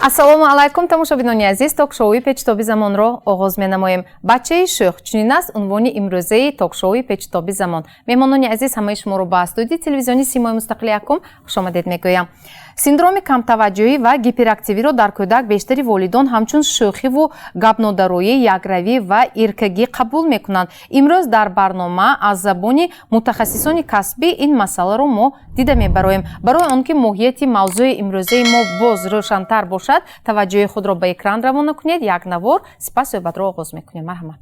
ассалому алайкум тамошобинони азиз, ток-шоуи печтоби замонро оғоз менамоем. Бачаи шӯх чунин аст унвони имрӯзаи ток-шоуи печтоби замон. меҳмонони азиз ҳамаи шуморо ба студияи телевизиони Симои Мустақили Якум хушомадед мегӯям. синдроми камтаваҷҷӯҳӣ ва гиперактивиро дар кӯдак бештари волидон ҳамчун шӯхиву гапнодароӣ, якравӣ ва иркагӣ қабул мекунанд. имрӯз дар барнома аз забони мутахассисони касбӣ ин масъаларо мо дида мебароем. барои он ки моҳияти мавзӯи имрӯзаи мо боз рӯшантар бошад, таваҷҷӯҳи худро ба экран равона кунед. як навор сипас суҳбатро оғоз мекунем. марҳамат.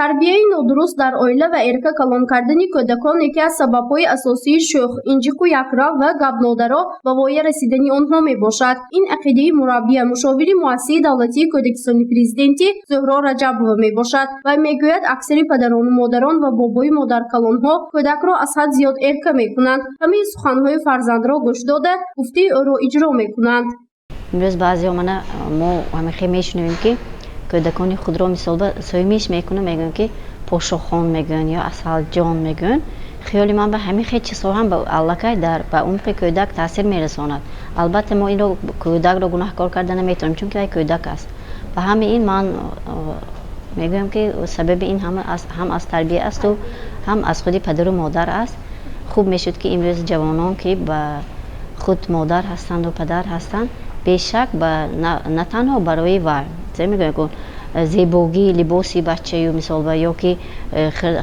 тарбияи нодуруст дар оила ва эрка калон кардани кӯдакон яке аз сабабҳои асосии шӯх, инҷиқу якрав ва гапнодаро ба воя расидани онҳо мебошад. ин ақидаи мураббия мушовири муассисаи давлатии кӯдакистони президентӣ Зӯҳро Раҷабова мебошад. Вай мегӯяд аксари падарону модарон ва бобои модаркалонҳо кӯдакро аз ҳад зиёд эрка мекунанд. ҳамаи суханҳои фарзандро гӯш дода, гуфтаи ӯро иҷро мекунанд. имрӯз баъзеҳо мана мо ҳамихе мешунавем ки кӯдакони худро мисол соимиш мекунем, мегӯем ки пошохон мегӯянд ё асалҷон мегӯянд. хиёли ман ба ҳамихе чизҳо ҳам аллакай ба умқи кӯдак таъсир мерасонад. албатта мо инро кӯдакро гунаҳкор карда наметавонем, чунки вай кӯдак аст. ба ҳамин ин ман мегӯям ки сабаби ин ҳам аз тарбия асту ҳам аз худи падару модар аст. хуб мешуд ки имрӯз ҷавонон ки ба худ модар ҳастанду падар ҳастанд, бешак на танҳо барои вай зебогии либоси бачаю мисол ё ки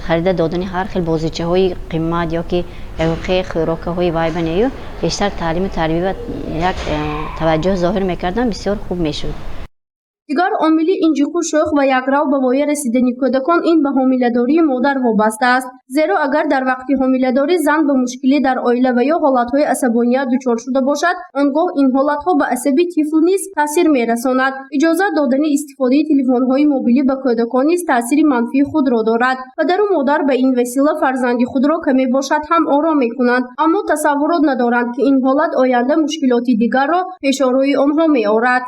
харида додани ҳар хел бозичаҳои қиммат ё ки явхе хӯрокаҳои вай банею бештар таълиму тарбия ва як таваҷҷӯҳ зоҳир мекардан бисёр хуб мешуд. дигар омили инҷиқу шӯх ва якрав ба воя расидани кӯдакон ин ба ҳомиладории модар вобаста аст. зеро агар дар вақти ҳомиладорӣ зан ба мушкиле дар оила ва ё ҳолатҳои асабоният дучор шуда бошад, он гоҳ ин ҳолатҳо ба асаби тифл низ таъсир мерасонад. иҷозат додани истифодаи телефонҳои мобилӣ ба кӯдакон низ таъсири манфии худро дорад. падару модар ба ин васила фарзанди худро каме бошад ҳам ором мекунанд, аммо тасаввурот надоранд ки ин ҳолат оянда мушкилоти дигарро пешорои онҳо меорад.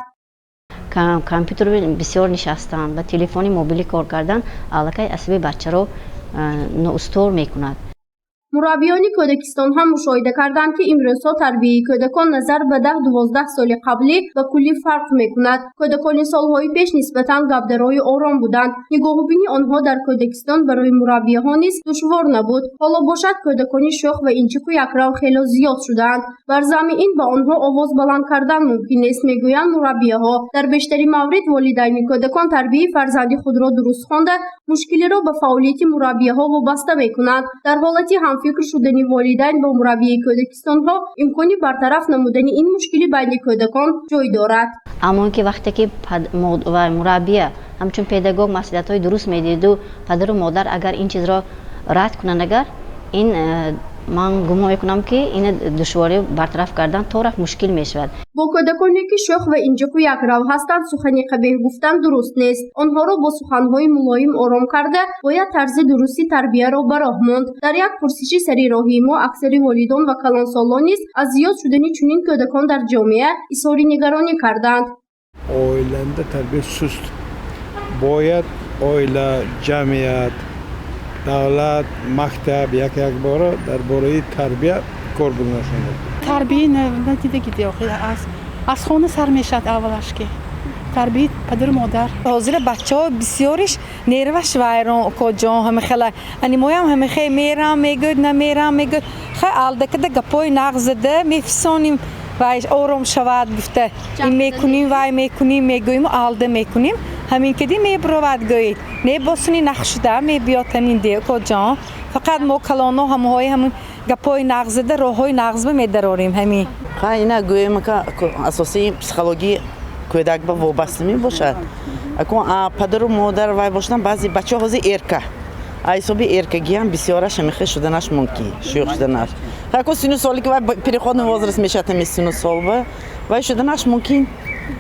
компютер бисёр нишастан ба телефони мобилӣ кор кардан аллакай асаби бачаро ноустор мекунад. мураббиёни кӯдакистон ҳам мушоҳида карданд ки имрӯзҳо тарбияи кӯдакон назар ба 10-12 соли қаблӣ ба куллӣ фарқ мекунад. кӯдакони солҳои пеш нисбатан гапдарои ором буданд. нигоҳубини онҳо дар кӯдакистон барои мураббиҳо низ душвор набуд. ҳоло бошад кӯдакони шӯх ва инҷиқу якрав хело зиёд шудаанд. бар замми ин ба онҳо овоз баланд кардан мумкин нест, мегӯянд мураббиҳо. дар бештари маврид волидайни кӯдакон тарбияи фарзанди худро дуруст хонда мушкилиро ба фаъолияти мураббиҳо вобаста мекунанд. дар ҳолати ҳамфикр шудани волидайн бо мураббии кӯдакистонҳо имкони бартараф намудани ин мушкили байни кӯдакон ҷой дорад. аммо ки вақте ки мураббия ҳамчун педагог маслиҳатҳои дуруст медиҳаду падару модар агар ин чизро рад кунанд, агар ин ман гумон мекунам ки ин душворӣ бартараф кардан то рафт мушкил мешавад. бо кӯдаконе ки шӯх ва инҷиқу якрав ҳастанд сухани қабеҳ гуфтан дуруст нест. онҳоро бо суханҳои мулоим ором карда бояд тарзи дурусти тарбияро ба роҳ монд. дар як пурсиши сари роҳии мо аксари волидон ва калонсолон низ аз зиёд шудани чунин кӯдакон дар ҷомеа изҳори нигаронӣ карданд. оиланда тарбия суст. бояд оила, ҷамъият, давлат, мактаб якбора дар бораи тарбия кор гузашонад. тарбияи надидагиди аз хона сар мешавад. аввалаш ки тарбияи падару модар. ҳозир бачаҳо бисёриш нерваш вайрон коҷон ҳамихела анимоям ҳамихе мерам мегӯяд намерам мегӯяд хе алдакада гапои нағз зада мефисоним вай ором шавад гуфта ин мекуним вай мекуним мегӯем алда мекуним ҳамин кади мебуровад гӯед небосуни нақшуда мебиёд ҳамин де коҷон фақат мо калоно ҳамоҳои ҳамин гапои нағз зада роҳҳои нағзба медарорем ҳамин ина гӯем ка асосии психологии кӯдак ба вобаста мебошад. акун падару модар вай бошдан баъзи бачаҳо ҳозир эрка ҳисоби эркагиам бисёраш ҳамихе шуданаш мумкин шӯх шуданаш акун сину соли ки вай переходный возраст мешавад ҳами сину сол вай шуданаш мумкин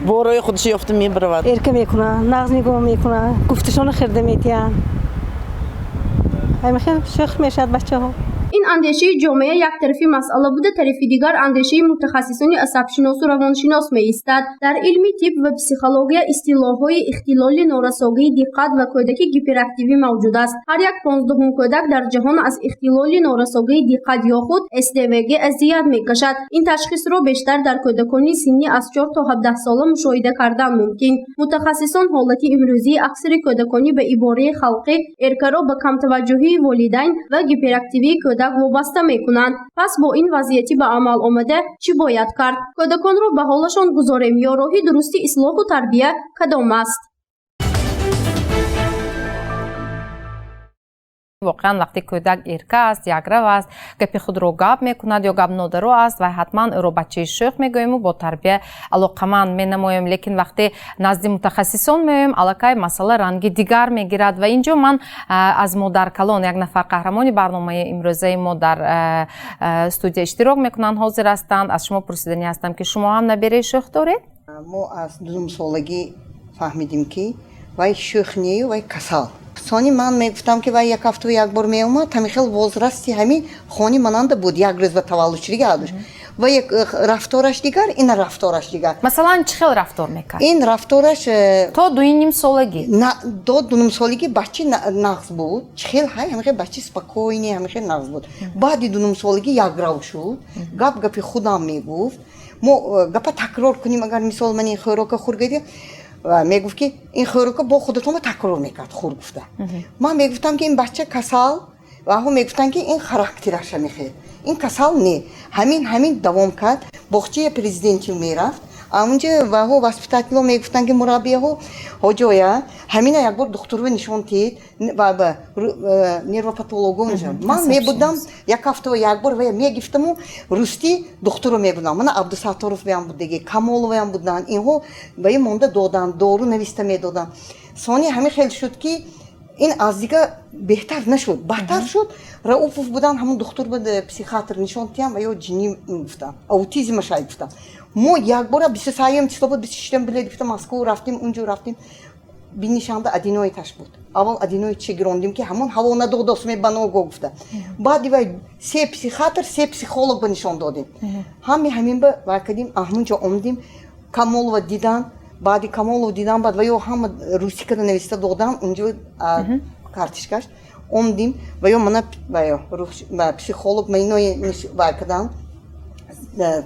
бо роҳи худаш ёфта мебаравад. эрка мекунад нағз нигоҳ мекунад гуфташона хирда медиҳанд ҳамихе шӯх мешавад бачаҳо. این اندیشه جامعه یک طرفی مسئله بوده، طرفی دیگر اندیشه متخصصان عصبشناس و روانشناس می ایستد. در علم طب و پسیکولوژی اصطلاح‌های اختلال نوراساگی دقت و کودکی هیپراکتیوی موجود است. هر یک 15 کودک در جهان از اختلال نوراساگی دقت یا خود SDVG اذیت می‌کشد. این تشخیص را بیشتر در کودکان سنی از 4 تا 17 ساله مشاهده کردن ممکن. متخصصان حالت امروزی اکثر کودکان به عباره خلقی ارکا را به کم توجهی والدین و هیپراکتیوی کودک وابسته می‌کنند. پس با این وضعیتی به عمل آمده چی باید کرد؟ کودکان را به حالشان گذاریم یا راهی درستی اصلاح و تربیت کدام است؟ واقعا وقتی کودک ایرکا است یک رو است گپی خود رو گپ میکند یا گپ نادرو است و حتما او رو بچه شوخ میگوییم و با تربیه علاقمند مینموییم، لیکن وقتی نزد متخصصان میایم الکای مسئله رنگی دیگر میگیرد و اینجا من از مادر کلان یک نفر قهرمانی برنامه امروزه ما در استودیو اشتراک میکنن حاضر هستند. از شما پرسیدنی هستم که شما هم نبیره شوخ دارید؟ ما از 2 سالگی فهمیدیم که وای شوخ نیه وای کسال. ثانی من میگفتم که وای یک هفته یک بار میومد همین خیلی وزرستی همین خونی منند بود یک روز به تولدش دیگه ادش و یک رفتارش دیگر این رفتارش دیگر. مثلا چه خیلی رفتار میکرد؟ این رفتارش تا 2,5 سالگی نه 2 سالگی بچه نقص بود خیلی های همین بچه سپکوینی همین خیلی نقص بود. بعد 2 سالگی یک رو شد گپ خودم میگفت ما گپ تکرار کنیم اگر مثال من این خوراک خورگیدی و میگفت که این خوراک با خودتون تکرار میکرد خور گفته. من میگفتم که این بچه کسال و هم میگفتن که این خاراکترش میخواد این کسال نه همین دوام کرد. باغچه پرزیدنتی میرفت اونجا و هو واسپیتال میگفتن که مربیه هوجویا همین یک بار دکتر رو نشون دید و نیروپاتولوگ اونجا من میبودم یک هفته و یک بار و میگفتم روستی دکتر رو میبودم من عبدالستاروف بیام بود دیگه کمال بیام بودن اینها و این مونده دادن دارو نوشته میدادن. ثانی همین خیلی شد که این از دیگه بهتر نشد بدتر شد. رؤوف بودن همون دکتر بود پسیخیاتر نشون دادم و یا جنی گفتم اوتیسم شاید گفتم. ما یک بار 23 چطور بود 26 بلیت گفتم مسکو رفتیم اونجا رفتیم بینیشانده ادینویتش بود. اول ادینویت چه گروندیم که همون هوا نداداست می بنا گفته. بعد دیگه 3 پسیخیاتر 3 پسیکولوگ بنشون دادیم. همین با وقتیم همونجا اومدیم کامل و دیدن بعد کامل و دیدن بعد و یا هم روسی که نوشته دادم اونجا کارتشکاش اومدیم و یا من و یا پسیکولوگ مینوی وقتم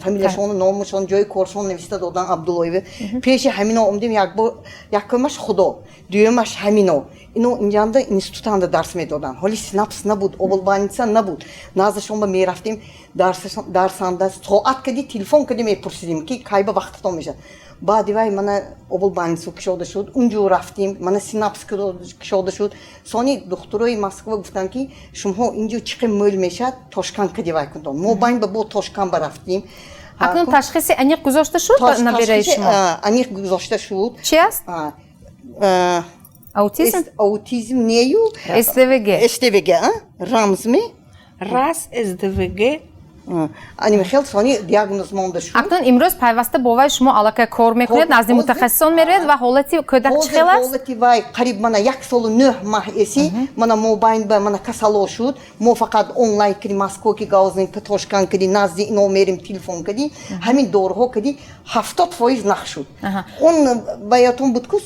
فامیلیشون نامشون جای کورسون نوشته دادن عبداللهی پیش همینا اومدیم یکمش خدا دومش همینا اینو اینجا اینستیتوتاندا درس میدادن حالی سیناپس نبود اوبلبانیسا نبود نازشون با میرفتیم درساندا ساعت کدی تلفن کدی میپرسیدیم که کی به وقت تو میشه. بعد وای من اوبلبانیسو کشوده شد اونجا رفتیم من سیناپس کشوده شد. ثانی دکترای مسکو گفتن که شما اینجا چقدر مول میشه توشکان کدی وای کردم ما باید با توشکان برفتیم. اکنون تشخیص انیق گذاشته شد نبیره شما؟ انیق گذاشته شد. چی است؟ اوتیسم؟ اوتیسم نیو SDVG رمز می راس SDVG انی خیلی ثانی دیاگنوز مونده شد. اکنون امروز پیوسته با وای شما علاقه کار میکنید نزد متخصصان میرید و حالتی کودک چه خیلی است؟ حالتی وای قریب من 1 سال و 9 ماه اسی من موبایل به من کسالو شد ما فقط آنلاین کردیم مسکو کی گازن پتوشکان کردی نزد اینو میریم تلفن کردی همین دورها کردی 70% نخ شد. اون بایاتون بود که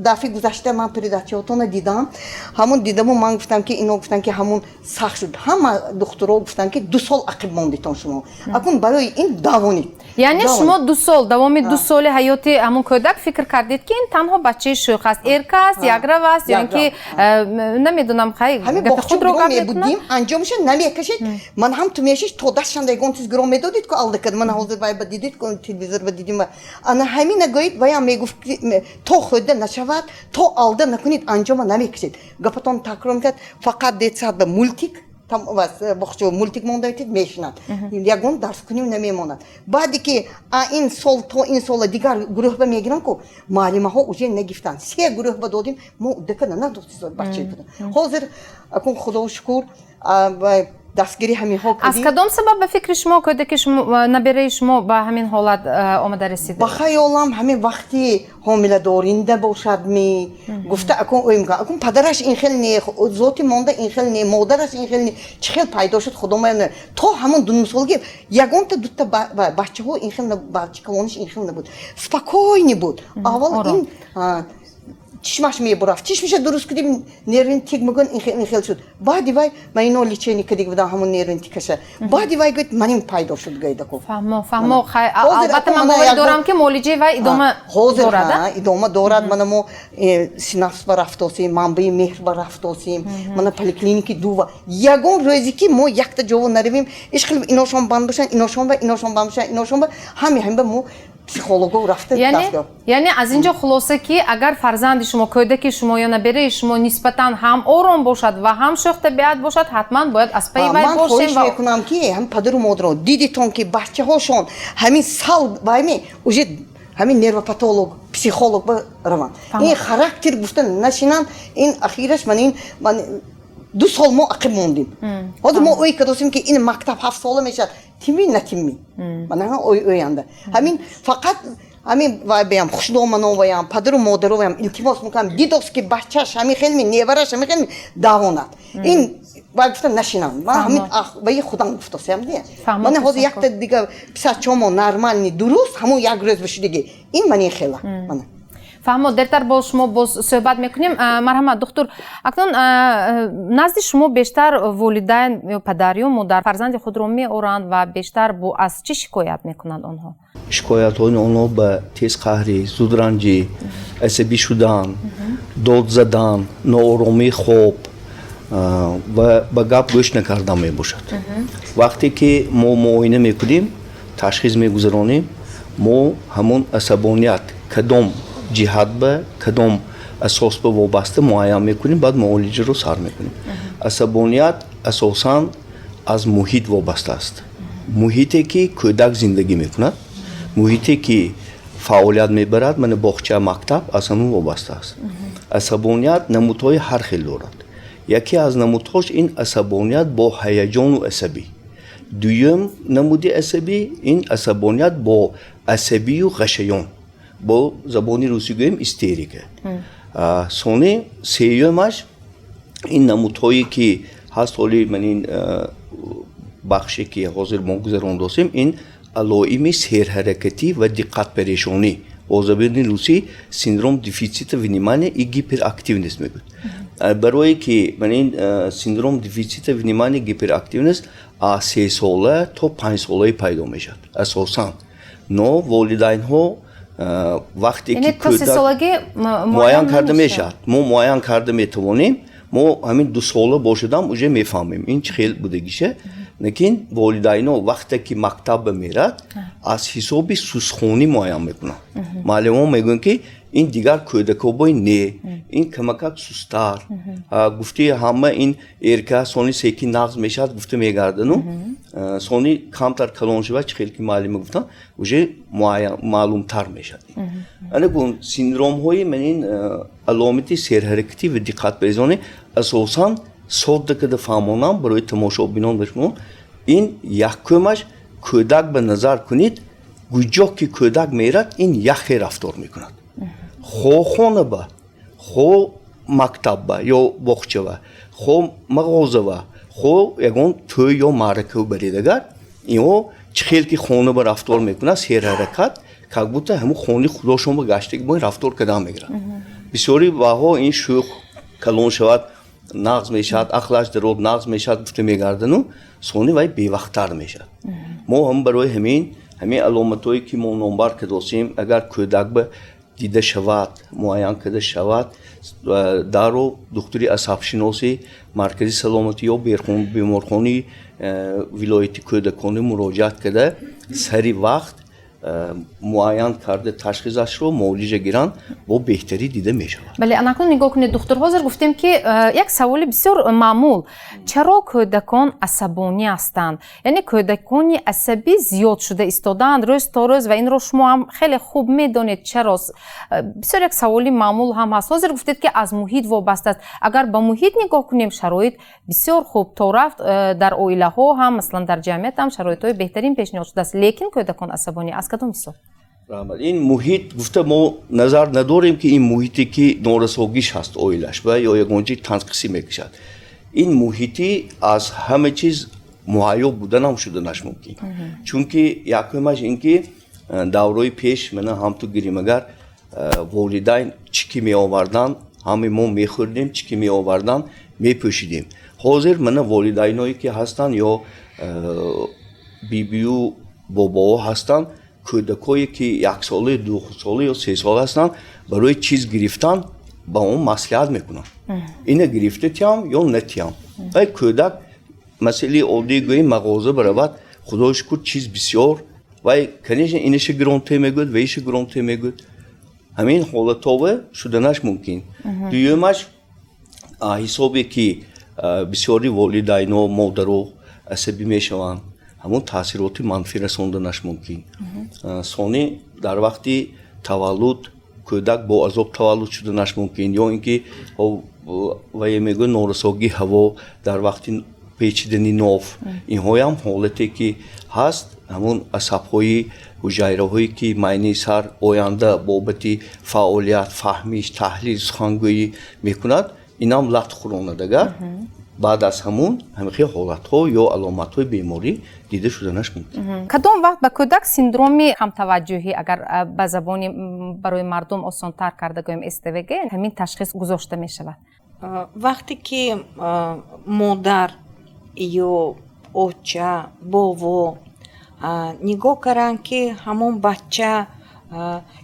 دفعه گذشته من پریداتیاتون دیدم همون دیدم من گفتم که اینو گفتن که همون سخت شد همه دکترها گفتن که 2 سال عقب موندید شما. اکنون برای این دوانی یعنی شما 2 سال دوام 2 سال حیاتی همون کودک فکر کردید که این تنها بچه شوخ است ایرکا است یک رو است یا اینکه نمیدونم خیلی گپ خود رو میبودیم انجامش نمیکشید. من هم تو میشش تو داشتم دیگه 30 گرم میدادید که الده کد من حاضر وای بدیدید که تلویزیون بدیدیم انا همین نگوید وای میگفت تو خود نشود تو الده نکنید انجام نمیکشید. گپتون تکرار میکرد فقط دیت به مولتیک там у вас бахчо мультик мондайтид мешинад ягон дарс куним намемонад баъде ки ин сол то ин сола дигар гурӯҳба мегиранд ку муаллимаҳо уже нагифтанд 3 гурӯҳба додим мо декада надохтизод бача буд ҳозир акун худо шукур دستگیری همین ها аз کردیم. кадом сабаб ба фикри шумо кӯдаки набераи шумо ба ҳамин ҳолат омада расид? با خیالم همین وقتی حامله دارنده باشد می گفته اکن اویم که اکن پدرش این خیلی نه ذاتی مانده این خیلی نه مادرش این خیلی نه چه خیلی پیدا شد خدا من تو همون دو سالگی یگان تا دوتا بچه ها این خیلی بچه کلانش این خیلی نبود سپکوینی بود اول این چشمش میبرفت چشمش درست کردیم نیرون تیک میگن این خیلی شد بعدی وای من اینو لیچینی کردی بودم همون نیرون تیکشه بعدی وای گفت من این پیدا شد گایده کو فهمو البته من باور دارم که مولیجه و ادامه دارد ادامه دارد من مو سیناپس بر رفتاسیم منبع مهر بر رفتاسیم من پلیکلینیکی دو یگان روزی که ما یک تا جواب نرویم اشکال ایناشون بند بشن ایناشون بند بشن ایناشون همین به مو پسیخولوگو رفته یعنی از اینجا خلاصه که اگر فرزند شما کودک شما یا نبره شما نسبتاً هم آرام باشد و هم شوخ طبیعت باشد حتما باید از پی وی باشیم. من خواهش میکنم که هم پدر و مادر دیدیتون که بچه هاشون همین سال باید اوجه همین نروپاتولوگ پسیخولوگ روان این خاراکتر گفتن نشینن این اخیرش من 2 سال ما عقب موندیم. حالا ما اوی که داشتیم که این مکتب 7 ساله میشه تیمی نتیمی. من اوی انده. همین فقط همین وای بیام خوشنامانو ویم پدر و مادر ویم التماس میکنم دیدوس که بچه‌ش همین خیلی نیورش همین خیلی داوند. این وای گفتن نشینم. من همین وای خودم گفتم دیگه. من حالا یک تا دیگه پسرچومو نرمال درست همون یک روز بشه دیگه. این من خیلی من فهمو دертар бо шумо боз суҳбат мекунем. Марҳамат духтур, акнун назди шумо бештар волидайн ё падар ё модар фарзанди худро меоранд ва бештар бо аз чӣ шикоят мекунанд онҳо? Шикоятҳои онҳо ба тезқаҳрӣ, зудранҷӣ, асабӣ шудан, дод задан, нооромии хоб ва ба гап гӯш накардан мебошад. Вақте ки мо муоина мекунем, ташхис мегузаронем, мо ҳамон асабоният кадом ҷиҳат ба кадом асос ба вобаста муайян мекунем, баъд муолиҷаро сар мекунем. Асабоният асосан аз муҳит вобаста аст. Муҳите ки кӯдак зиндагӣ мекунад, муҳите ки фаъолият мебарад, мана боғча мактаб аз ҳамон вобаста аст. Асабоният намудҳои ҳар хел дорад. Яке аз намудҳош ин асабоният бо ҳаяҷону асабӣ. Дуюм намуди асабӣ ин асабоният бо асабию ғашаён. با زبانی روسی گویم استریکه. سومی سیومش این نمودهایی که هست حالی من این بخشی که حاضر ما گذراندیم این علائم سرحرکتی و دقت پریشانی با زبانی روسی سندروم دیفیسیت ونیمانی هیپر اکتیونیسم میگوید. برای که من این سندروم دیفیسیت ونیمانی هیپر اکتیونیسم از 3 ساله تا 5 ساله پیدا میشد. اساساً نو والدین ها وقتی که کودک معاین کرده میشد ما معاین کرده میتوانیم ما همین 2 ساله باشدم اوجه میفهمیم این چه خیلی بودگیشه لیکن والدین ها وقتی که مکتب میرد از حساب سوسخونی معاین میکنن معلم میگن که این دیگر کودکابای نه این کمکک سوستر گفتی همه این ارکا سونی سیکی نقض میشد گفته میگردن سونی کمتر کلان شود چه خیلی که معلم گفتن اوجه معلوم تر میشد انا گون سیندروم های من این علامتی سرحرکتی و دقت پریشانی اساساً صد دکده فهمانم برای تماشا بینان بشمون این یکمش کودک به نظر کنید گویا که کودک میرد این یخی رفتار میکند خو خانه با خو مکتب با یا باغچه با خو مغازه با خو یگان توی یا معرکه بریدگر اینو چخیل که خانه با رفتار میکنه سیر حرکت که بوده همون خانه خودشون با گشتگی با رفتار کدام میگیرن بسیاری واها این شوخ کلون شود نقض میشد اخلاش درود نقض میشد گفته میگردن و سونی وای بی وقتتر میشد ما هم برای همین علامتایی که ما نمبر کردیم اگر کودک به دیده شود معاین کرده شود دارو دکتری عصب شناسی مرکزی سلامتی یا بیمارخانه ولایتی کودکان مراجعت کرده سری وقت معین کرده تشخیصش رو معالجه گیرن با بهتری دیده می شود. بله اکنون نگاه کنید دکتر حاضر گفتیم که یک سوال بسیار معمول چرا کودکان عصبانی هستند یعنی کودکان عصبی زیاد شده ایستادند روز تا روز و این رو شما هم خیلی خوب میدونید چرا بسیار یک سوالی معمول هم هست حاضر گفتید که از محیط وابسته است اگر به محیط نگاه کنیم شرایط بسیار خوب تو رفت در اویله ها هم مثلا در جمعیت هم شرایط های بهترین پیشنهاد شده است لیکن کودکان عصبانی از کدام حساب این محیط گفته ما نظر نداریم که این محیطی که نورسوگیش هست اویلش و یا یگانجی تنقیصی میکشد این محیطی از همه چیز معیوب بودن هم شده نش ممکن چون که یکمش این که دورای پیش من هم تو گیریم اگر والدین چیکی می آوردن همه ما میخوردیم چیکی می آوردن میپوشیدیم حاضر من والدینایی که هستن یا بیبیو بابا هستن کودکایی که 1 ساله 2 ساله یا 3 ساله هستن برای چیز گرفتن با اون مصلحت میکنن اینه گرفته تیم یا نتیم ای کودک مسئله عادی گویی مغازه برود خدا شکر چیز بسیار و کنیش اینش گرانته میگود و ایش گرانته میگود همین حالت ها شدنش ممکن دویمش حسابی که بسیاری والدین و مادر و عصبی میشوند همون تاثیرات منفی رساندنش ممکن ثانی در وقتی تولد کودک با عذاب تولد شدنش ممکن یا اینکه و میگه نورساگی هوا در وقتی پیچیدنی ناف اینها هم حالتی که هست همون عصب‌های حجایره‌هایی که معنی سر آینده بابت فعالیت فهمیش تحلیل سخنگویی میکند این هم لط خوراند اگر بعد از همون همه حالت‌ها یا علامت‌های بیماری دیده شدنش ممکن کدام وقت به کودک سیندروم کم توجهی اگر به زبانی برای مردم آسان‌تر کرده گویم استوگ همین تشخیص گذاشته می شود وقتی که مادر یا اوچه بابا نگاه کردن که همون بچه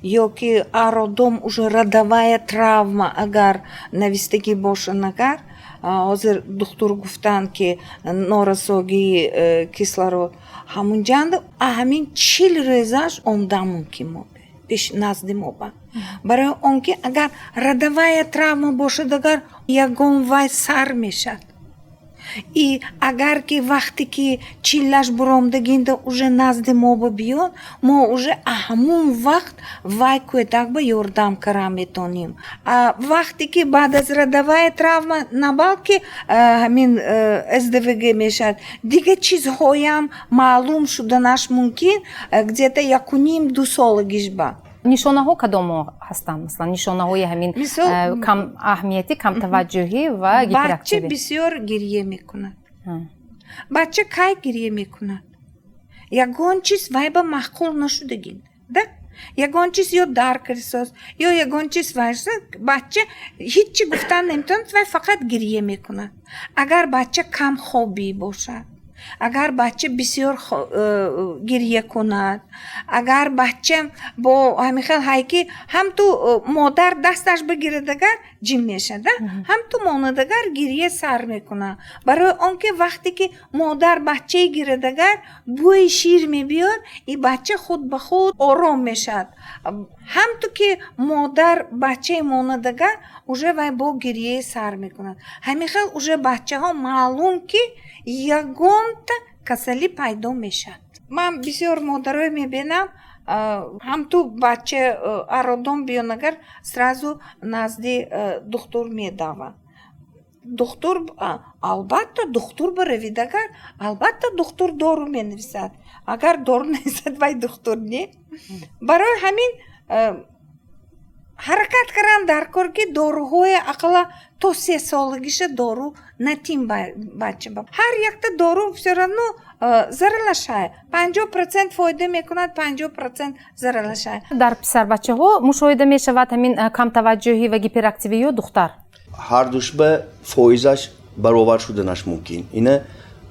یا که ارодом уже родовая травма اگر نویستگی باشه نگر حاضر دکتر گفتن که نورساگی کислород همون جند همین 40 رزش ондамун که ما پیش نزد ما با برای اون که اگر родовая травма باشه اگر یگان وای سر میشد и اگر که وقتی که چیلش برامدگینده уже نزد ما بیاد ما уже همون وقت وای کودک با یاردم کرا میتونیم وقتی که بعد از родовая травма نبالکه همین ازدواج میشد دیگه چیزهایم معلوم شدنش ممکن где-то 1,5-2 سالگیش با نشانه ها کدام هستند مثلا نشانه های همین کم اهمیتی کم توجهی و هیپراکتیوی بچه بسیار گریه میکند بچه کی گریه میکند یگان چیز وای با معقول نشدگین ده یگان چیز یا درک رساز یا یگان چیز وایست بچه هیچی گفتن نمیتونه وای فقط گریه میکند اگر بچه کم خوابی باشد اگر بچه بسیار گریه کند اگر بچه با همین هایکی هم تو مادر دستش بگیره دگر جیم میشه هم تو ماندگر گریه سر میکنه برای آنکه وقتی که مادر بچه گیره دگر بوی شیر میبیاد این بچه خود به خود آرام میشد هم تو که مادر بچه ماندگر اوجه وای با گریه سر میکنه همین خیلی اوجه بچه ها معلوم که یگان کسلی پیدا میشد من بسیار مادرای میبینم هم تو بچه ارодом بیانگر سرازو نزدی دکتر میداون دکتر البته دکتر برویدگر البته دکتر دارو مینویسد اگر دارو نویسد وای دکتر نی برای همین حرکت کردن در کار که داروهای اقلا تا 3 سالگیش دارو نتیم بچه با هر یک تا دارو все ضررش 50% فایده میکند 50% ضررش در پسر بچه ها مشاهده می شود همین کم توجهی و هیپراکتیوی یا دختر هر دوش به فایزش برابر شدنش ممکن اینه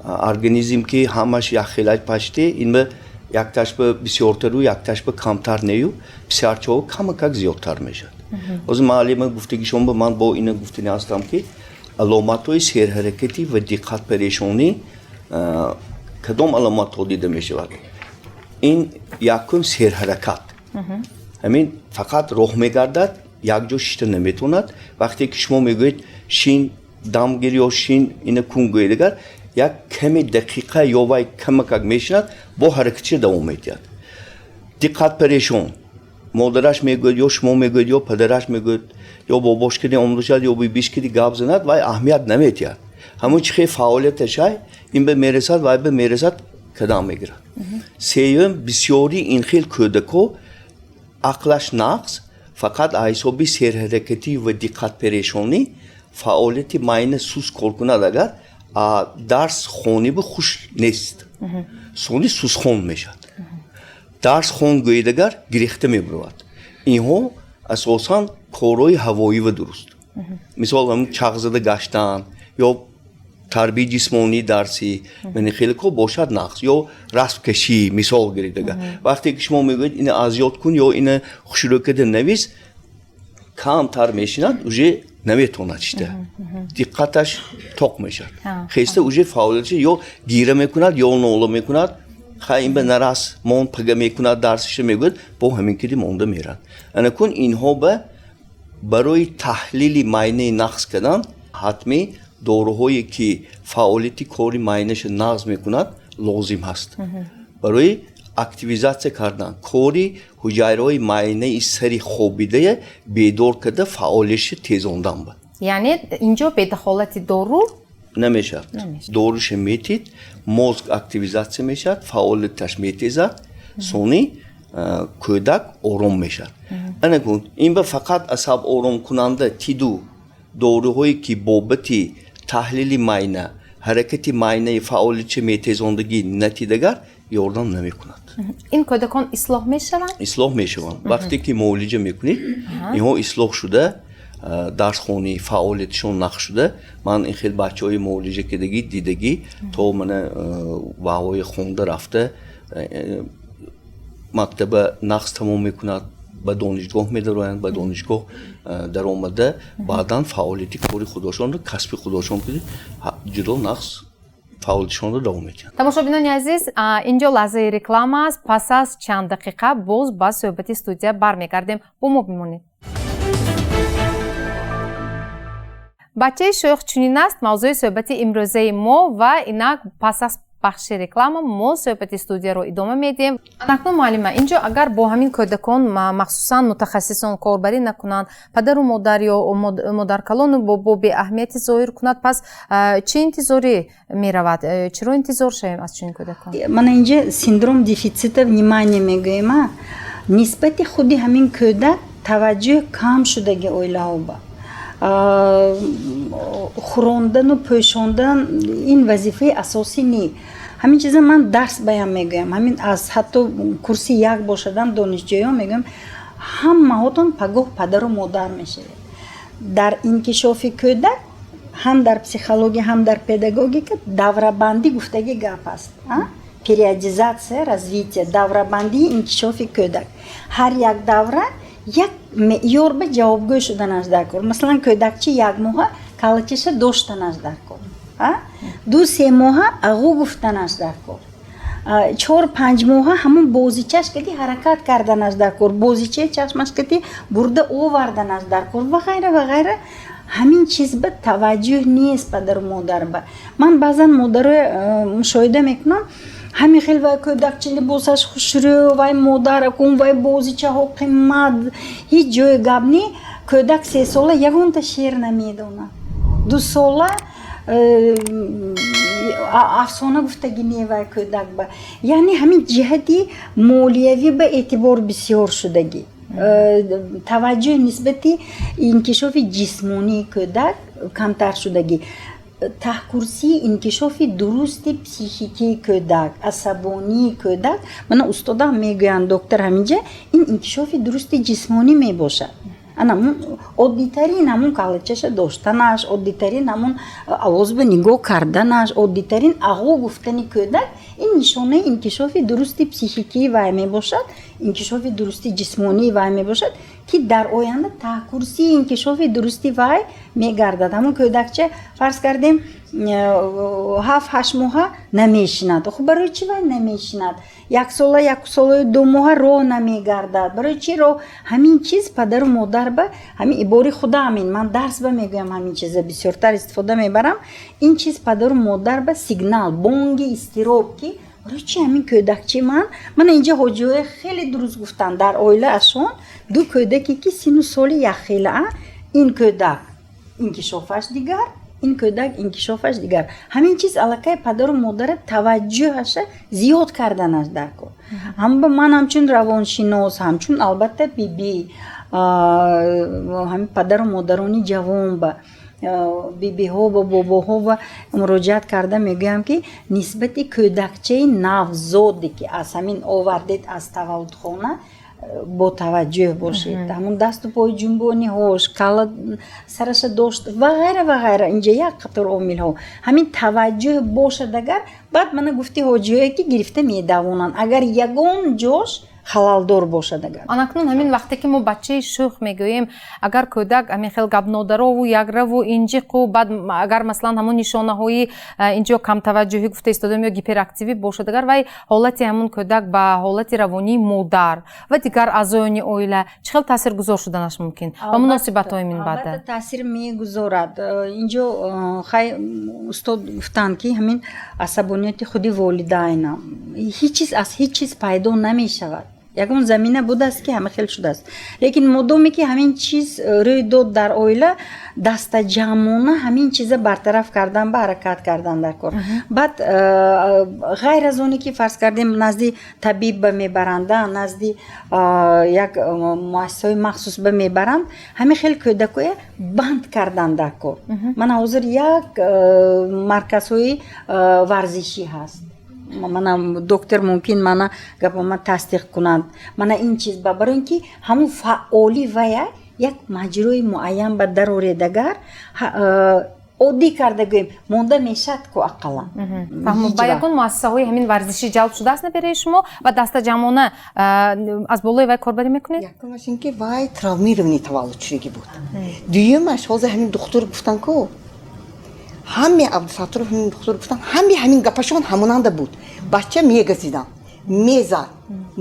ارگانیزم که همش یک خیلی پشته این به یک تاش به بسیارتر و یک تاش به کمتر نیو بسیارچه ها کم زیادتر میشد از معلم گفتگی شما به من با این گفتنی هستم که علامت های سیر حرکتی و دقت پریشانی کدام علامت ها دیده می شود این یکم سرحرکت همین فقط راه میگردد یک جا شیشته نمیتوند وقتی که شما میگوید شین دم گیری یا شین این کون گویدگر یک کمی دقیقه یا وای کمک میشند با حرکتش دوام میدهد دقت پریشان مادرش میگوید یا شما میگوید یا پدرش میگوید یا باباش کدی عمرشد یا بیبیش کدی گپ زند وای اهمیت نمیدهد همون چه فعالیتش این به میرسد وای به میرسد کدام میگیرد سیوم بسیاری این خیل کودکو عقلش نقص فقط حسابی سرحرکتی و دقت پریشانی فعالیتی ماینه سوس کار کند اگر درس خونی به خوش نیست سونی سوس خون میشد درس خون گویدگر گریخته میبرود اینها اساساً کارهای هوایی و درست مثال همون چغزده گشتن یا تربیت جسمانی درسی یعنی خیلی کو باشد نقص یا رسم کشی مثال گیریدگر وقتی که شما میگوید این ازیاد کن یا این خوشروکت نویس کم تر میشیند اوجه نمیتوند چیده دقتش تاق میشد خیسته اوجه فعالیتش یا گیره میکند یا نولا میکند خیلی این به نرس مون پگه میکند درسش میگوید با همین کدی مونده میرن انکن اینها به برای تحلیل معنی نقص کردن حتمی دوروهایی که فعالیتی کاری معنیش نقص میکند لازم هست برای اکتیویزاسیون کردن کاری حجایرهای معنی سری خوابیده بیدار کرده فعالش تیزاندن با یعنی اینجا به دخالت دارو نمیشد دوروش میتید مغز اکتیویزاسیون میشد فعالیتش میتیزد سونی کودک آرام میشد این به فقط عصب آرام کننده تیدو دوروهایی که بابتی تحلیل معنی حرکتی معنی فعالیت میتیزاندگی نتیدگر یاردم نمیکند این کودکان اصلاح میشوند؟ اصلاح میشوند وقتی که معالجه میکنید اینها اصلاح شده درس خونی فعالیتشون نقش شده من این خیلی بچه های معالجه کردگی دیدگی تا من وعوای خونده رفته مکتب نقص تمام میکند به دانشگاه میدروند به دانشگاه در آمده بعدا فعالیتی کاری خودشان رو کسب خودشان کنید جدا نقص فعالیتشان رو دوام میدن тамошобинони азиз اینجا لحظه реклама است پس از چند دقیقه باز با صحبت استودیو برمیگردیم با ما بمونید بچه شوخ چنین است موضوع صحبت امروزه ما و اینک پس از بخش реклама ما صحبت استودیو رو ادامه میدیم اکنون معلمه اینجا اگر با همین کودکان مخصوصا متخصصان کاربری نکنند پدر و مادر یا مادرکلان با به اهمیت ظاهر کند پس چه انتظاری میرود چرا انتظار شویم از چنین کودکان من اینجا سیندروم دефицита внимания میگویم نسبت خودی همین کودک توجه کم شدگی اویلاو با خوراندن و پوشاندن این وظیفه اساسی نیست همین چیزا من درس بیان میگم همین از حتی کرسی یک باشدن دانشجویان میگم همه هاتون پگاه پدر و مادر میشه در انکشاف کودک هم در پسیخولوژی هم در پداگوژیک دوره‌بندی گفتگی گپ است периодизация развития دوره‌بندی انکشاف کودک هر یک دوره یک معیار به جوابگوی شدنش در کار مثلا کودکچی یک ماه کالچش داشتنش در کار 2-3 ماه اغو گفتنش در کار 4-5 ماه همون بازیچش کدی حرکت کردنش در کار بازیچه چشمش کدی برده آوردنش در کار و غیره و غیره همین چیز به توجه نیست پدر و مادر به من بعضا مادر مشاهده میکنم همین خیلی وای کودکچی لباسش خوشرو وای مادر کن وای بازیچه ها قیمت هیچ جای گپ نی کودک 3 ساله یگون تا شعر نمیدونه 2 ساله افسانه گفتگی نی وای کودک با یعنی همین جهتی مالیوی به اعتبار بسیار شدگی توجه نسبتی انکشاف جسمانی کودک کمتر شدگی تحکرسی انکشاف درست پسیخیکی کودک عصبانی کودک من استادم میگویند دکتر همینجا این انکشاف درست جسمانی میباشد انا عادی‌ترین همون کالچش داشتنش عادی‌ترین همون آواز به نگاه کردنش عادی‌ترین اغو گفتن کودک این نشانه انکشاف درست پسیخیکی وای میباشد انکشاف درستی جسمانی وای میباشد که در آینده تکرسی انکشاف درستی وای میگردد. همون کودکچه فرض کردیم 7-8 ماه نمیشند. خب برای چی وای نمیشند؟ 1 سال 2 ماه راه نمیگردد. برای چی راه؟ همین چیز پدر و مادر به همین عباره خدا همین من درس به میگم همین چیز بسیارتر استفاده میبرم. این چیز پدر و مادر به سیگنال بانگ استراب که برای چی همین کودکچه من اینجا حجوه خیلی درست گفتن در اویله اشون 2 کودکی که 3 سال یخیله این کودک انکشافش دیگر این کودک انکشافش دیگر همین چیز علاقه پدر و مادر توجهش زیاد کردنش در کار. هم به من همچون روانشناس همچون البته بی همین پدر و مادرانی جوان به بی ها و بابا ها و مراجعت کرده میگم که نسبت کودکچه نوزادی که از همین آوردید از تولد خانه با توجه باشید. همون دست و پای جنبانی هاش کلا سرش داشت و غیره اینجا یک قطار عامل ها همین توجه باشد. اگر بعد من گفتی حاجیایی که گرفته میدوانند اگر یگان جاش халалдор бошад агар анакнун ҳамин вақте ки мо бачаи шӯх мегӯем агар кӯдак ҳамин хел гапнодарову яграву инҷиқу баъд агар маслан ҳамон нишонаҳои инҷо камтаваҷҷӯҳӣ гуфта истодем ё гиперактивӣ бошад агар вай ҳолати ҳамон кӯдак ба ҳолати равонии модар ва дигар аъзоёни оила чӣ хел таъсиргузор шуданаш мумкин ва муносибатҳои мин баъда албатта таъсир мегузорад. инҷо хай устод гуфтанд ки ҳамин асабонияти худи волидайна ҳеҷ чиз аз ҳеҷ чиз пайдо намешавад. ягон замина будааст ки ҳама хел шудааст. лекин модоме ки ҳамин чиз рӯй дод дар оила дастаҷамона ҳамин чиза бартараф кардан ба ҳаракат кардан дар кор. баъд ғайр аз оне ки фарз кардем назди табиб ба мебаранда назди як муассисаҳои махсус ба мебаранд ҳамин хел кӯдакое банд кардан дар кор. мана ҳозир як марказҳои варзишӣ ҳаст. манам доктор мумкин мана гапама тасдиқ кунад. мана ин чиз ба барои ин ки ҳамун фаъоли вая як маҷрои муайян ба дароредагар оддӣ карда гӯем монда мешад ку ақаллан. ба ягон муассисаҳои ҳамин варзишӣ ҷалб шудааст набераи шумо ва дастаҷамона аз болои вай корбарӣ мекунед? якумаш ин ки вай травмирований таваллудшудагӣ буд. дуюмаш ҳозир ҳамин духтур гуфтан ку ҳаме абдусаттуров ҳамин духтур гуфтан ҳамин гапашон ҳамонанда буд. бача мегазидан мезад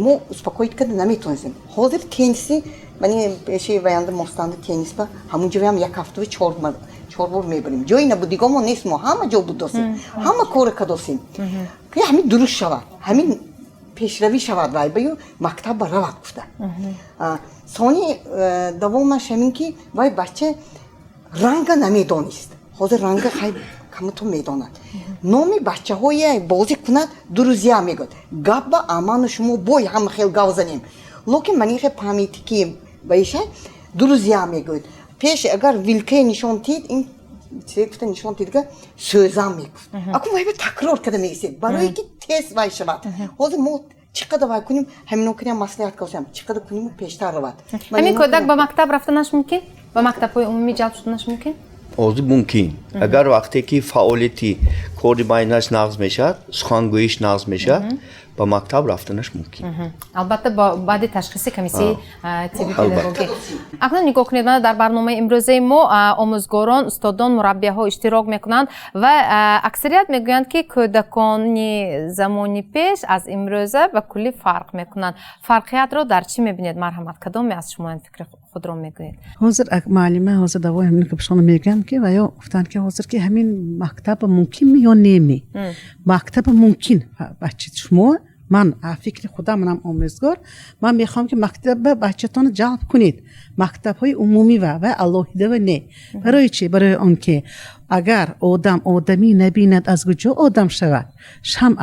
мо успокоит карда наметонистем. ҳозир тенниси мани пеши ваянда мостанда теннисба ҳамун ҷои ҳам як ҳафтаи 4 бор мебарем. ҷои набуд дигомо нест мо ҳама ҷо буд достем ҳама кора кадостем ки ҳамин дуруст шавад ҳамин пешравӣ шавад вай ба ё мактабба равад гуфта. сони давомаш ҳамин ки вай бача ранга намедонист. ҳозир ранга хай камато медонад. номи бачаҳое бозӣ кунад друзья мегӯяд. гап ба аману шумо бой ҳама хел гав занем. лекин мани хе памяти ки баиша друзья мегӯяд. пеш агар вилкаи нишон тид ин чизе гуфта нишон тидга сӯзам мегуфт. аку вай ба такрор карда меистед барое ки тез вай шавад. ҳозир мо чӣ қадар вай кунем ҳамино кунем маслиҳат касем чӣ қадар кунем пештар равад. ҳамин кӯдак ба мактаб рафтанаш мумкин? ба мактабҳои умумӣ ҷалб шуданаш мумкин? озӣ мумкин агар вақте ки фаъолияти кори байнаш нағз мешавад сухангӯиш нағз мешавад ба мактаб рафтанаш мумкин. албатта баъди ташхиси комиссияи тибби педагогӣ. акнун нигоҳ кунед мана дар барномаи имрӯзаи мо омӯзгорон устодон мураббияҳо иштирок мекунанд ва аксарият мегӯянд ки кӯдакони замони пеш аз имрӯза ба куллӣ фарқ мекунанд. фарқиятро дар чӣ мебинед? марҳамат кадоме аз шумо ин фикри худро мегӯед? ҳозир маълима ҳозир давои ҳамин гапшона мегӯям ки ва ё гуфтанд ки ҳозир ки ҳамин мактаба мумкинми ё неми. мактаба мумкин бачи шумо ман фикри худам манам омӯзгор ман мехоҳам ки мактаба бачатонро ҷалб кунед мактабҳои умумӣ ва алоҳидава не. барои чӣ? барои он ки агар одамӣ набинад аз куҷо одам шавад шам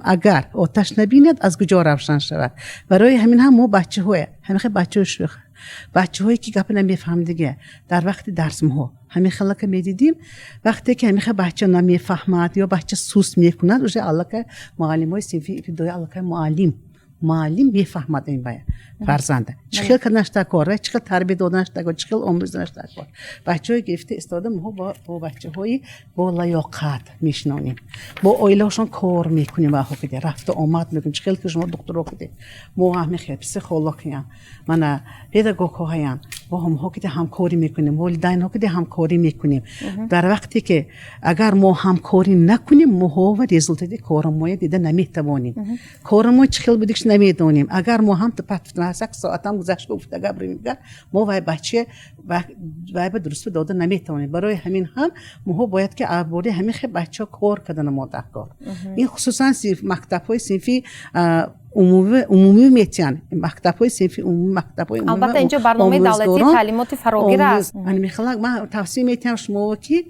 агар оташ набинад аз куҷо равшан шавад. барои ҳамин ҳам мо бачаҳое ҳамихе бачаҳои шӯх бачаҳое ки гап намефаҳм диге дар вақти дарсмҳо ҳамин хелака медидим вақте ки ҳамиха бача намефаҳмад ё бача суст мекунад уже аллакай муаллимои синфи ибтидоӣ аллакай муаллим معلم میفهمد این فرزنده چخیل کردنش کار چخیل تربیت دادنش کار چخیل آموزنش کار بچه‌های گرفته استاده ما با بچه‌های با لیاقت میشنانیم با اویلاشون کار میکنیم با حقیقت رفت و آمد میکنیم چخیل که شما دکتر کردید ما هم میخواد پسیکولوژیان من پداگوگ‌هایم با هم حقیقت همکاری میکنیم والدین حقیقت همکاری میکنیم در وقتی که اگر ما همکاری نکنیم ما و رزولت کارمون دیده نمیتوانیم کارمون چخیل بودیش نمیدونیم اگر ما هم سک ساعت هم گذشت گفته گبری میگن ما وای بچه وای به درست داده نمیتونیم برای همین هم ما باید که عباره همین بچه کار کردن ما دکار این خصوصا مکتب‌های صنفی عمومی میتین مکتب‌های صنفی عمومی مکتب‌های عمومی البته اینجا برنامه دولتی تعلیمات فراگیر است من میخوام من توصیه میتونم شما که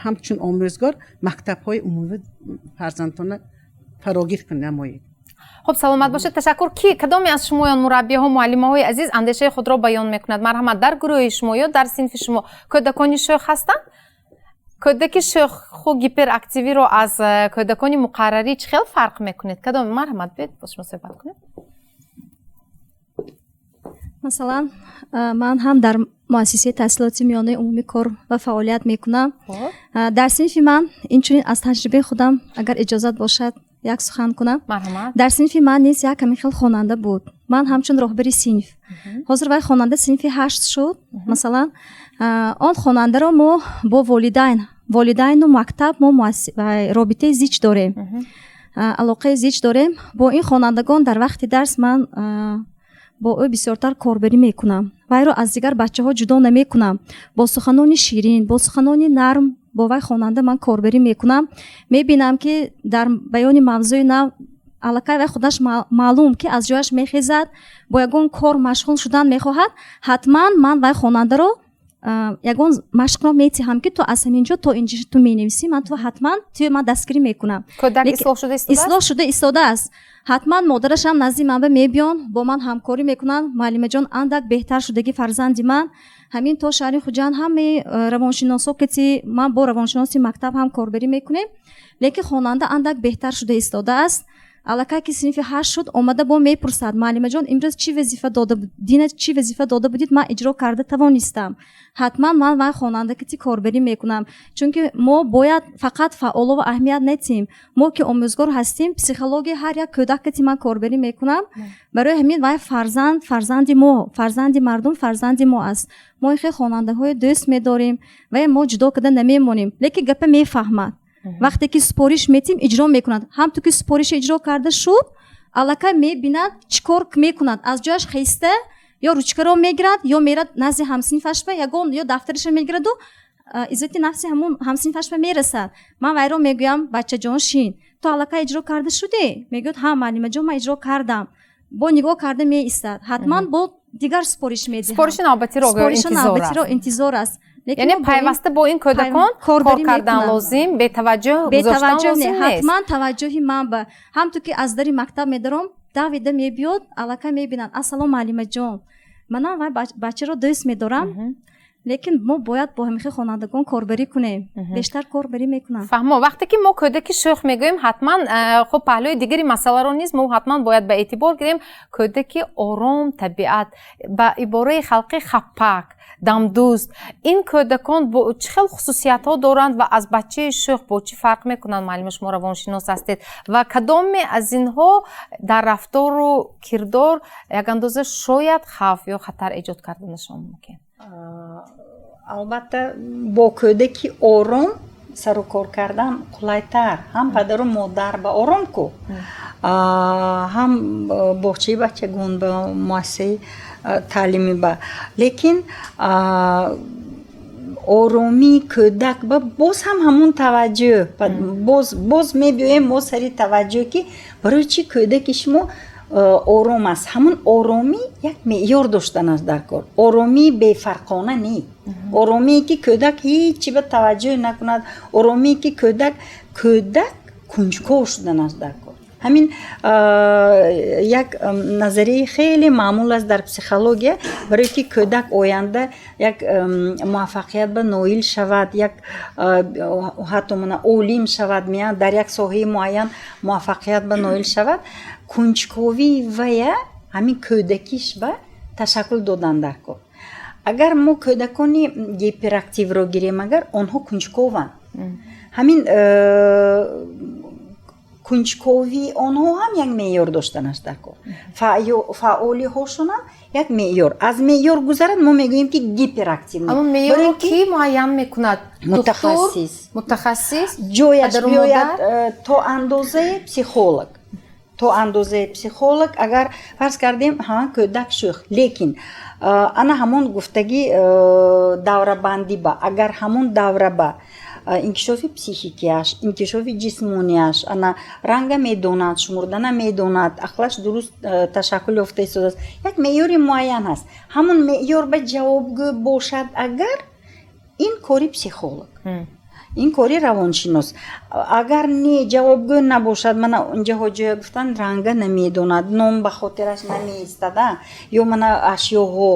همچون آموزگار مکتب‌های عمومی فرزندان فراگیر کنید خب سلامت باشید تشکر کی کدامی از شمایان مربی‌ها و معلم‌های عزیز اندیشه خود را بیان میکند مرحمت در گروه شما یا در صنف شما کودکان شوخ هستند کودک شوخ خو گیپر اکتیوی رو از کودکان مقرری چه خیلی فرق میکنید کدام مرحمت بید با شما صحبت کنید مثلا من هم در مؤسسه تحصیلات میانه عمومی کار و فعالیت میکنم در صنف من اینچنین از تجربه خودم اگر اجازت باشد یک سخن کنم در صنف من نیز یک کمی خیلی خواننده بود من همچون راهبری صنف حاضر وای خواننده صنف 8 شد مثلا آن خواننده را ما با والدین و مکتب ما رابطه زیچ داریم علاقه زیچ داریم با این خوانندگان در وقت درس من با او بسیارتر کاربری میکنم وای را از دیگر بچه ها جدا نمیکنم با سخنان شیرین با سخنان نرم با وای خواننده من کاربری میکنم میبینم که در بیان موضوع نو علاقه وای خودش معلوم که از جایش میخیزد با یگان کار مشغول شدن میخواهد حتما من وای خواننده رو یگان مشق را میتهم که تو از همینجا تا اینجا تو مینویسی من تو حتما توی من دستگیری میکنم کودک اصلاح شده ایستاده است حتما مادرش هم نزدیک من میبیان با من همکاری میکنن معلم جان اندک بهتر شدگی فرزندی من همین تو شهری خوجان هم روانشناسا که من با روانشناسی مکتب هم کاربری میکنیم لیکن خواننده اندک بهتر شده ایستاده است علاقه که صنف 8 شد اومده با میپرسد معلم جان امروز چی وظیفه داده بود دین چی وظیفه داده بودید من اجرا کرده توانستم حتما من خواننده که کاربری میکنم چون که ما باید فقط فعال و اهمیت ندیم ما که آموزگار هستیم پسیکولوژی هر یک کودک که من کاربری میکنم برای همین وای فرزند ما فرزند مردم فرزند ما است ما خیلی خواننده های دوست میداریم و ما جدا کده نمیمونیم لیکن گپ میفهمد وقتی که سپارش میتیم اجرا میکنند هم تو که سپارش اجرا کرده شد علاقه میبیند چیکار میکند از جاش خسته یا روچکه رو میگیرد یا میرد نزد همسنفش به یا دفترش میگیرد و عزت نفسی همون همسنفش به میرسد من وای رو میگویم بچه جان شین تو علاقه اجرا کرده شدی میگوید ها معلم جان من اجرا کردم با نگاه کرده می ایستاد حتما با دیگر سپارش میدهم سپارش نوبتی رو انتظار است یعنی پیوسته با این کودکان کار کردن لازم به توجه گذاشتن لازم نیست حتما توجهی من به هم تو که از در مکتب میدارم دویده میبیاد علاقه میبینن السلام معلم جان من بچه رو دوست میدارم لیکن ما باید با همه خوانندگان کاربری کنیم بیشتر کاربری میکنن فهمو وقتی که ما کودک شوخ میگویم حتما خب پهلوی دیگری مسئله رو نیست ما حتما باید به اعتبار گیریم کودک آرام طبیعت با عباره خلقی خپک دمدوست این کودکان با چه خصوصیت ها دارند و از بچه شوخ با چی فرق میکنند معلم شما روانشناس هستید و کدام از اینها در رفتار و کردار یک اندازه شاید خوف یا خطر ایجاد کردنشان ممکن البته با کودکی آرام سر و کار کردن قلایتر هم پدر و مادر با آرام کو هم بچه بچگان با مؤسسه تعلیمی با لیکن آرامی کودک با باز هم همون توجه باز میبینیم ما سری توجه که برای چی کودک شما آرام است همون آرامی یک معیار داشتن است در کار آرامی بی‌فرقانه نی آرامی که کودک هیچی به توجه نکند آرامی که کودک کنجکاو شدن است در کار ҳамин як назарияи хеле маъмул аст дар психология барои ки кӯдак оянда як муваффақият ба ноил шавад, як ҳатто олим шавад, меянд дар як соҳаи муайян муваффақият ба ноил шавад, кунҷковии вая ҳамин кӯдакиш ба ташаккул додан дар кор. агар мо кӯдакони гиперактивро гирем, агар онҳо кунҷкованд, ҳамин кунҷкови онҳо ҳам як меъёр доштанаш дар кор. фаъолиҳошонам як меъёр. Аз меъёр гузарад, мо мегӯем ки гиперактив. аммо меъёрро ки муайян мекунад? Мутахассис ҷояш биёяд то андозаи психолог. То андозаи психолог, агар фарз кардем кӯдак шӯх, лекин ана ҳамон гуфтаги даврабандӣ ба, агар ҳамон давра ба инкишофи психикияш, инкишофи ҷисмонияш, ана ранга медонад, шумурдана медонад, ақлаш дуруст ташаккул ёфта истодааст, як меъёри муайян ҳаст. ҳамон меъёр ба ҷавобгӯ бошад, агар ин кори психолог, ин кори равоншинос. агар не ҷавобгӯ набошад, мана инҷаҳо ҷоя гуфтанд ранга намедонад, ном ба хотираш намеистада, ё мана ашёҳо,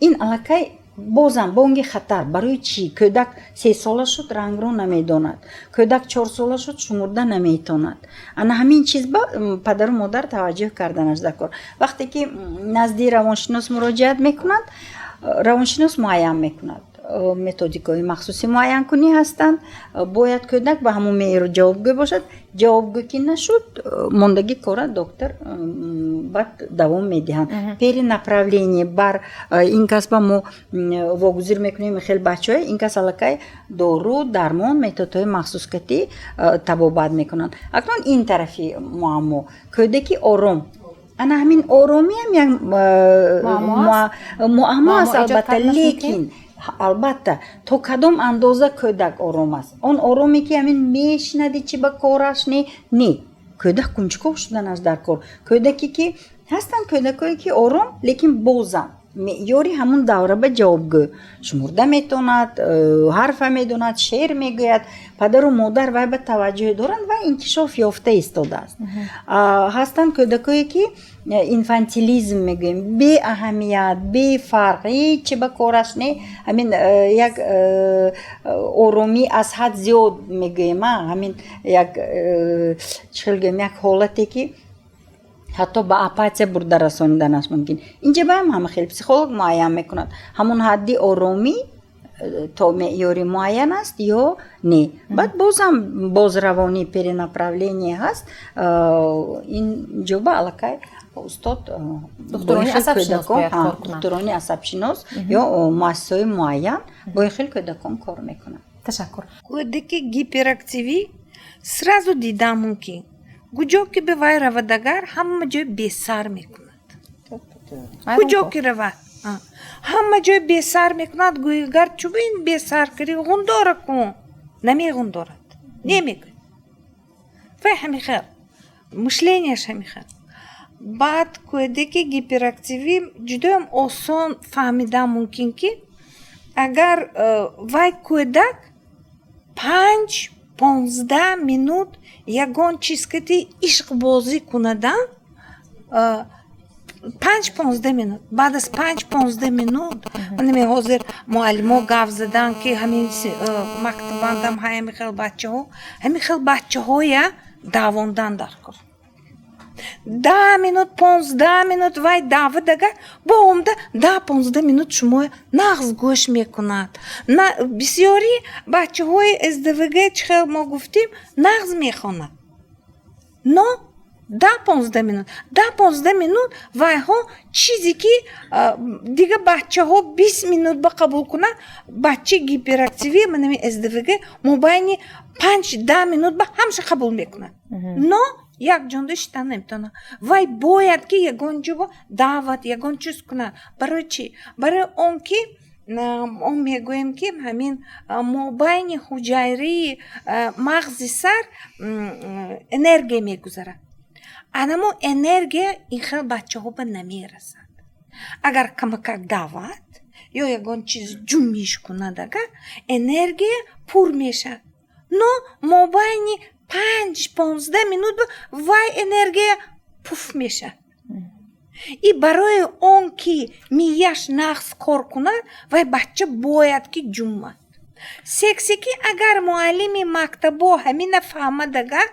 ин аллакай бозам бонги хатар. барои чӣ? Кӯдак 3 сола шуд, рангро намедонад. Кӯдак 4 сола шуд, шумурда наметонад. ана ҳамин чиз ба падару модар таваҷҷӯҳ карданаш дар кор. вақте ки назди равоншинос муроҷиат мекунад, равоншинос муайян мекунад. методикаҳои махсуси муайянкунӣ ҳастанд. бояд кӯдак ба ҳамон меъёр ҷавобгӯ бошад. ҷавобгӯ ки нашуд, мондагӣ кора доктор баъд давом медиҳанд. перенаправление бар ин кас ба мо вогузир мекунем, хеле бачаҳо ин кас аллакай дору дармон методҳои махсускатӣ табобат мекунанд. акнун ин тарафи муаммо кӯдаки ором, ана ҳамин оромӣ ҳам як муаммо аст албатта, лекин албатта то кадом андоза кӯдак ором аст? Он ороме ки ҳамин мешнади чӣ ба кораш не кӯдак кунҷков шуданаш дар кор. кӯдаке ки ҳастанд кӯдакое ки ором, лекин бозам меъёри ҳамон давра ба ҷавобгӯ, шумурда метонад, ҳарфа медонад, шеър мегӯяд, падару модар вай ба таваҷҷӯҳ доранд ва инкишоф ёфта истодааст. ҳастанд кӯдакое ки инфантилизм мегӯем, беаҳамият, бефарқ, ҳечи ба кораш не, ҳамин як оромӣ аз ҳад зиёд мегӯем, ҳамин як чӣ хел гӯем, як ҳолате ки ҳатто ба апатия бурда расониданаш мумкин. инҷа ба ҳама хел психолог муайян мекунад ҳамон ҳадди оромӣ то меъёри муайян аст ё не. баъд бозам боз равонӣ перенаправление ҳаст. инҷо ба аллакай устод духтурони асабшинос ё муассисаҳои муайян бо ин хел кӯдакон кор мекунанд. Ташаккур. Кӯдаки гиперактивӣ сразу дидан мумкин. куҷо ки бивай равад, агар ҳама ҷой бесар мекунад. куҷо ки равад ҳама ҷой бесар мекунад. гӯягар чубин бесар карӣ ғундора кун, намегъундорад, немекунад. вай ҳамихел мышлениеш ҳамихел. баъд кӯдаки гиперактивӣ ҷудоям осон фаҳмидан мумкин ки агар вай кӯдак 5-15 минут ягон чиз кати ишқбозӣ кунадан, 5-15 минут, баъд аз 5-15 минут нами ҳозир муаллимо гап задан ки ҳамин мактабандам ҳамин хел бачаҳоя давондан дар кор. 10 минут, 15 минут вай давид агар бо омда 10-15 минут шумо нағз гӯш мекунад. бисёри бачаҳои СДВГ чихел мо гуфтим нағз мехонад. но 10-15 минут 10-15 минут вайҳо чизе ки дига бачаҳо 20 минут ба қабул кунад, бачаи гиперактивӣ манами СДВГ мобайни 5-10 минут ба ҳамша қабул мекунад. но як ҷонда шидан наметавонад. вай бояд ки ягон ҷо даъват, ягон чиз кунад. барои чӣ? барои он ки он мегӯем ки ҳамин мобайни ҳуҷайраи мағзи сар энергия мегузарад. анамо энергия ин хел бачаҳо ба намерасад. агар камакак даъват ё ягон чиз ҷумиш кунад, агар энергия пур мешавад. но мобайни 5-15 минут вай энергия пуф мешад. И барои он ки мияш нағз кор кунад вай бача бояд ки ҷуммад. Секси ки агар муаллими мактабо ҳамина фаҳмадага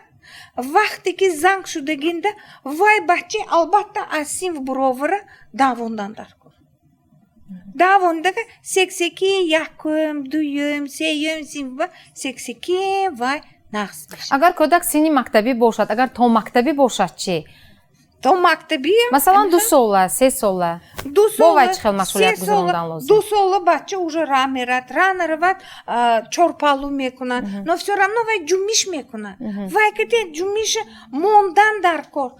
вақте ки занг шудагинда вай бача албатта аз синф буровара давондан дар кор. Давондага секси ки якум, дуюм, сеюм синфа секси ки вай нағз мешад. агар кӯдак синни мактабӣ бошад, агар то мактабӣ бошад чӣ? То мактаби масалан 2 сола, 3 сола. 2 сола, бо вай чӣ хел машғулият гузарондан лозим? 2 сола бача уже ра мерад, ра наравад чорпалу мекунад, но всё равно вай ҷумиш мекунад. Вай кате ҷумиш мондан дар кор,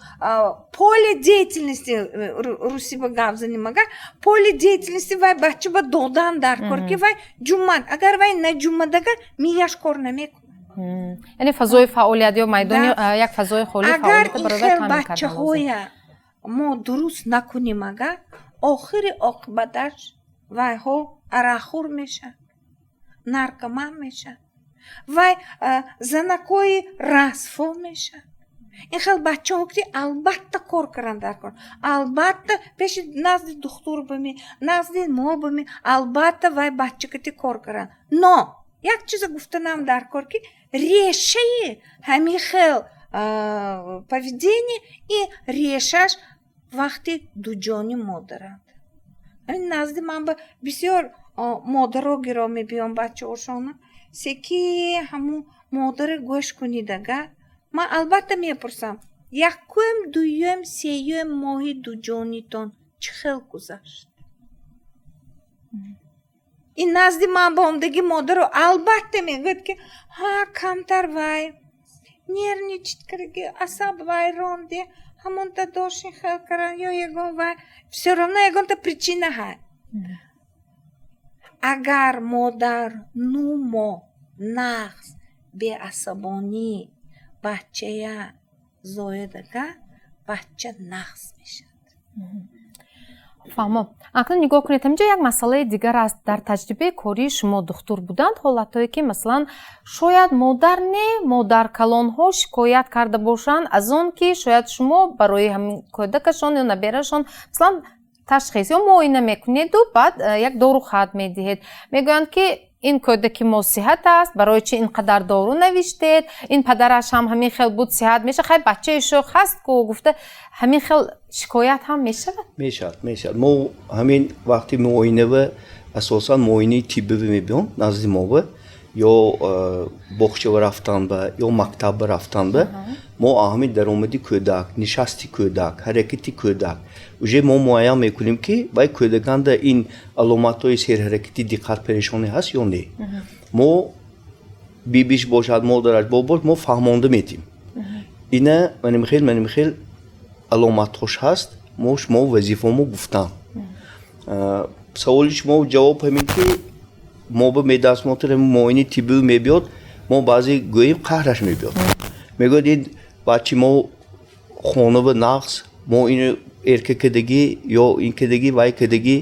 поле деятельности русиба гап занимага, поле деятельности вай бача ба додан дар кор ки вай ҷумад. Агар вай наҷумадага мияш кор намекунад. яъне фазои фаъолият ё майдони як фазои холи фаъолият барои агар ин хел бачаҳоя мо дуруст накуним ага охири оқибаташ вайҳо арахӯр мешад, наркоман мешад, вай занакои расфо мешад. ин хел бачаҳо ки албатта кор кардан дар кор, албатта пеши назди духтур бими, назди мо бими, албатта вай бача кати кор кардан. Но як чиза гуфтанам дар кор ки решаи ҳамин хел поведение и решаш вақти дуҷони модаранд. назди ман ба бисёр модаро гиро мебиём бачаҳошона секи ҳамун модари гӯш кунидага ман албатта мепурсам якум, дуюм, сеюм моҳи дуҷонитон чӣ хел гузашт? ин назди ман ба омдаги модаро албатта мегӯяд ки камтар вай нервничит карди, асаб вай ронде, ҳамонта дошин хел кардан ё ягон вай всё равно ягонта причина ҳай. агар модар нумо нағз беасабонӣ бачая зоедага бача нағз мешад. фаҳмом. акнун нигоҳ кунед ҳаминҷо як масъалаи дигар аст. дар таҷрибаи кории шумо духтур буданд ҳолатое ки масалан шояд модар не модаркалонҳо шикоят карда бошанд аз он ки шояд шумо барои ҳамин кӯдакашон ё наберашон масалан ташхис ё муоина мекунеду баъд як дору хат медиҳед, мегӯянд ки ин кӯдаки мо сиҳат аст, барои чи ин қадар дору навиштед, ин падараш ҳам ҳамин хел буд сиҳат меша, хай бачаи шӯх ҳаст ку гуфта ҳамин хел шикоят ҳам мешавад? мешавад. мо ҳамин вақти муоинава асосан муоинаи тиббивӣ мебиём назди мова ё боғчава рафтанба ё мактабба рафтанба мо аҳамин даромади кӯдак, нишасти кӯдак, ҳаракати кӯдак уже мо муайян мекунем ки вай кӯдаканда ин аломатҳои серҳаракати диққат перешонӣ ҳаст ё не. мо бибиш бошад, модараш бобош мо фаҳмонда метим. ина манимхел аломатҳош ҳаст, мо шумо вазифамо гуфтам. саволи шумо ҷавоб ҳамин ки мо ба медасмотр муоини тиббӣ мебиёд, мо баъзе гӯем қаҳраш мебиёд. мегӯяд ин бачи мо хонава нағз, мо ину эркакадагӣ ё ин кадагӣ вай кадагӣ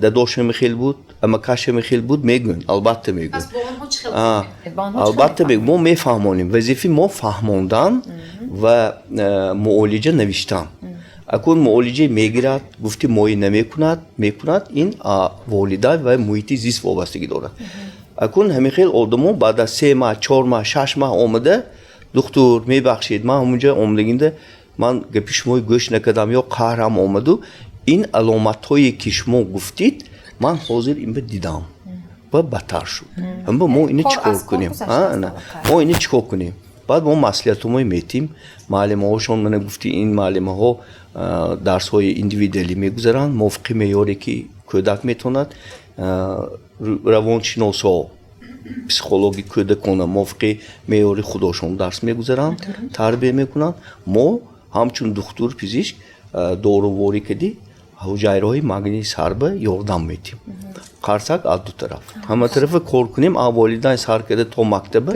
дадошами хел буд, амакашами хел буд мегӯянд, албатта мегӯянд. албатта мегӯянд, мо мефаҳмонем. вазифаи мо фаҳмондан ва муолиҷа навиштан. акун муолиҷа мегирад, гуфти муоина мекунад, ин волидай ва муҳити зист вобастагӣ дорад. акун ҳамин хел одамо баъд аз 3 маҳ, 4 маҳ, 6 маҳ омада духтур мебахшед, ман ҳамунҷа омадагинда ман гапи шумои гӯш накардам ё қаҳрам омаду ин аломатҳое ки шумо гуфтид ман ҳозир ин ба дидам ва бадтар шуд. ҳамба мо ина чикор кунем? мо ина чикор кунем? баъд мо маслиҳатҳои метим, маълимаҳошон мана гуфти ин маълимаҳо дарсҳои индивидуалӣ мегузаранд, мувофиқи меъёре ки кӯдак метавонад, равоншиносо психологи кӯдакона мувофиқи меъёри худошон дарс мегузаранд, тарбия мекунанд. мо ҳамчун духтур пизишк дороворӣ кади ҳуҷайраҳои магнии сарба ёрдам метим. қарсак аз ду тараф ҳама тарафа кор кунем, волидайн сар карда то мактаба,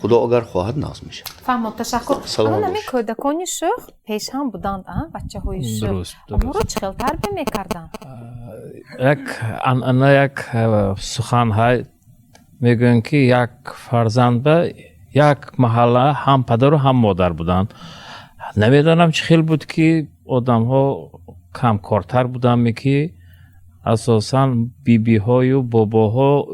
худо агар хоҳад нағз мешад. фаҳмон, ташаккур. аммо ҳамин кӯдакони шӯх пеш ҳам буданд, бачаҳои шӯх онҳоро чӣ хел тарбия мекарданд? як анъана, як сухан ҳай мегӯянд ки як фарзандба یک محله هم پدر و هم مادر بودن. نمیدانم چه خیلی بود که آدم ها کم کارتر بودن که اساساً بیبی های و بابا ها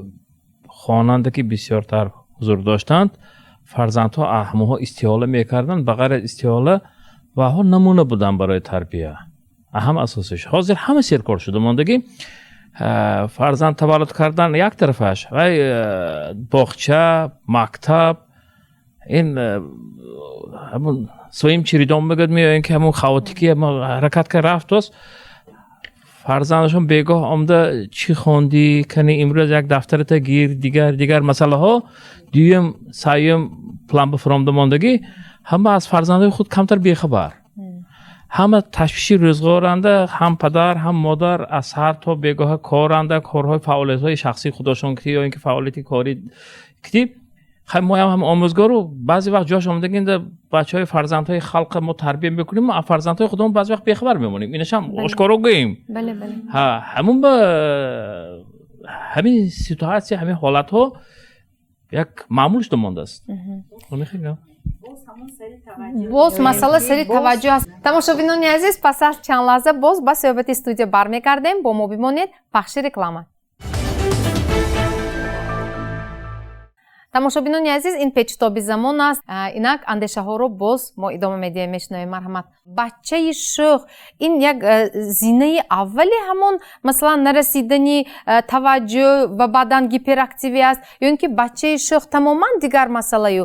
خواننده که بسیارتر حضور داشتند، فرزندها اهمها استحاله میکردند، بغیر از استحاله و ها نمونه بودن برای تربیه. اهم اساسش حاضر همه سرکار شده ماندگی فرزند تولد کردن یک طرفش و باغچه مکتب این همون سویم چریدان میگد میایین که همون خواتیکی حرکت که رفت است فرزندشون بگاه آمده چی خوندی کنی امروز یک دفتر تا گیر دیگر مسئله ها دویم سایم پلان بفرمده ماندگی همه از فرزندای خود کمتر بیخبر همه تشویشی روزگارنده هم پدر هم مادر از هر تا بگاه کارنده کارهای فعالیت های شخصی خودشون کردی یا اینکه فعالیتی کاری کردی خیلی ما هم آموزگار رو بعضی وقت جاش آمده گینده بچهای فرزندهای خلق ما تربیت میکنیم ما فرزندهای خودمون بعضی وقت بیخبر میمونیم اینش هم آشکارا گیم بله بله همون به همین سیتواسیون همین حالت ها یک معمولش مونده است میخوام боз масъала сари таваҷҷӯҳ аст. Тамошобинони азиз, пас аз чанд лаҳза боз ба суҳбати студия бармегардем. Бо мо бимонед. пахши реклама. тамошобинони азиз, ин печтоби замон аст. Инак андешаҳоро боз мо идома медиҳем, мешунавем. Марҳамат. бачаи шӯх ин як зинаи аввали ҳамон масалан нарасидани таваҷҷӯҳ ва баъдан гиперактивӣ аст ё ин ки бачаи шӯх тамоман дигар масъалаю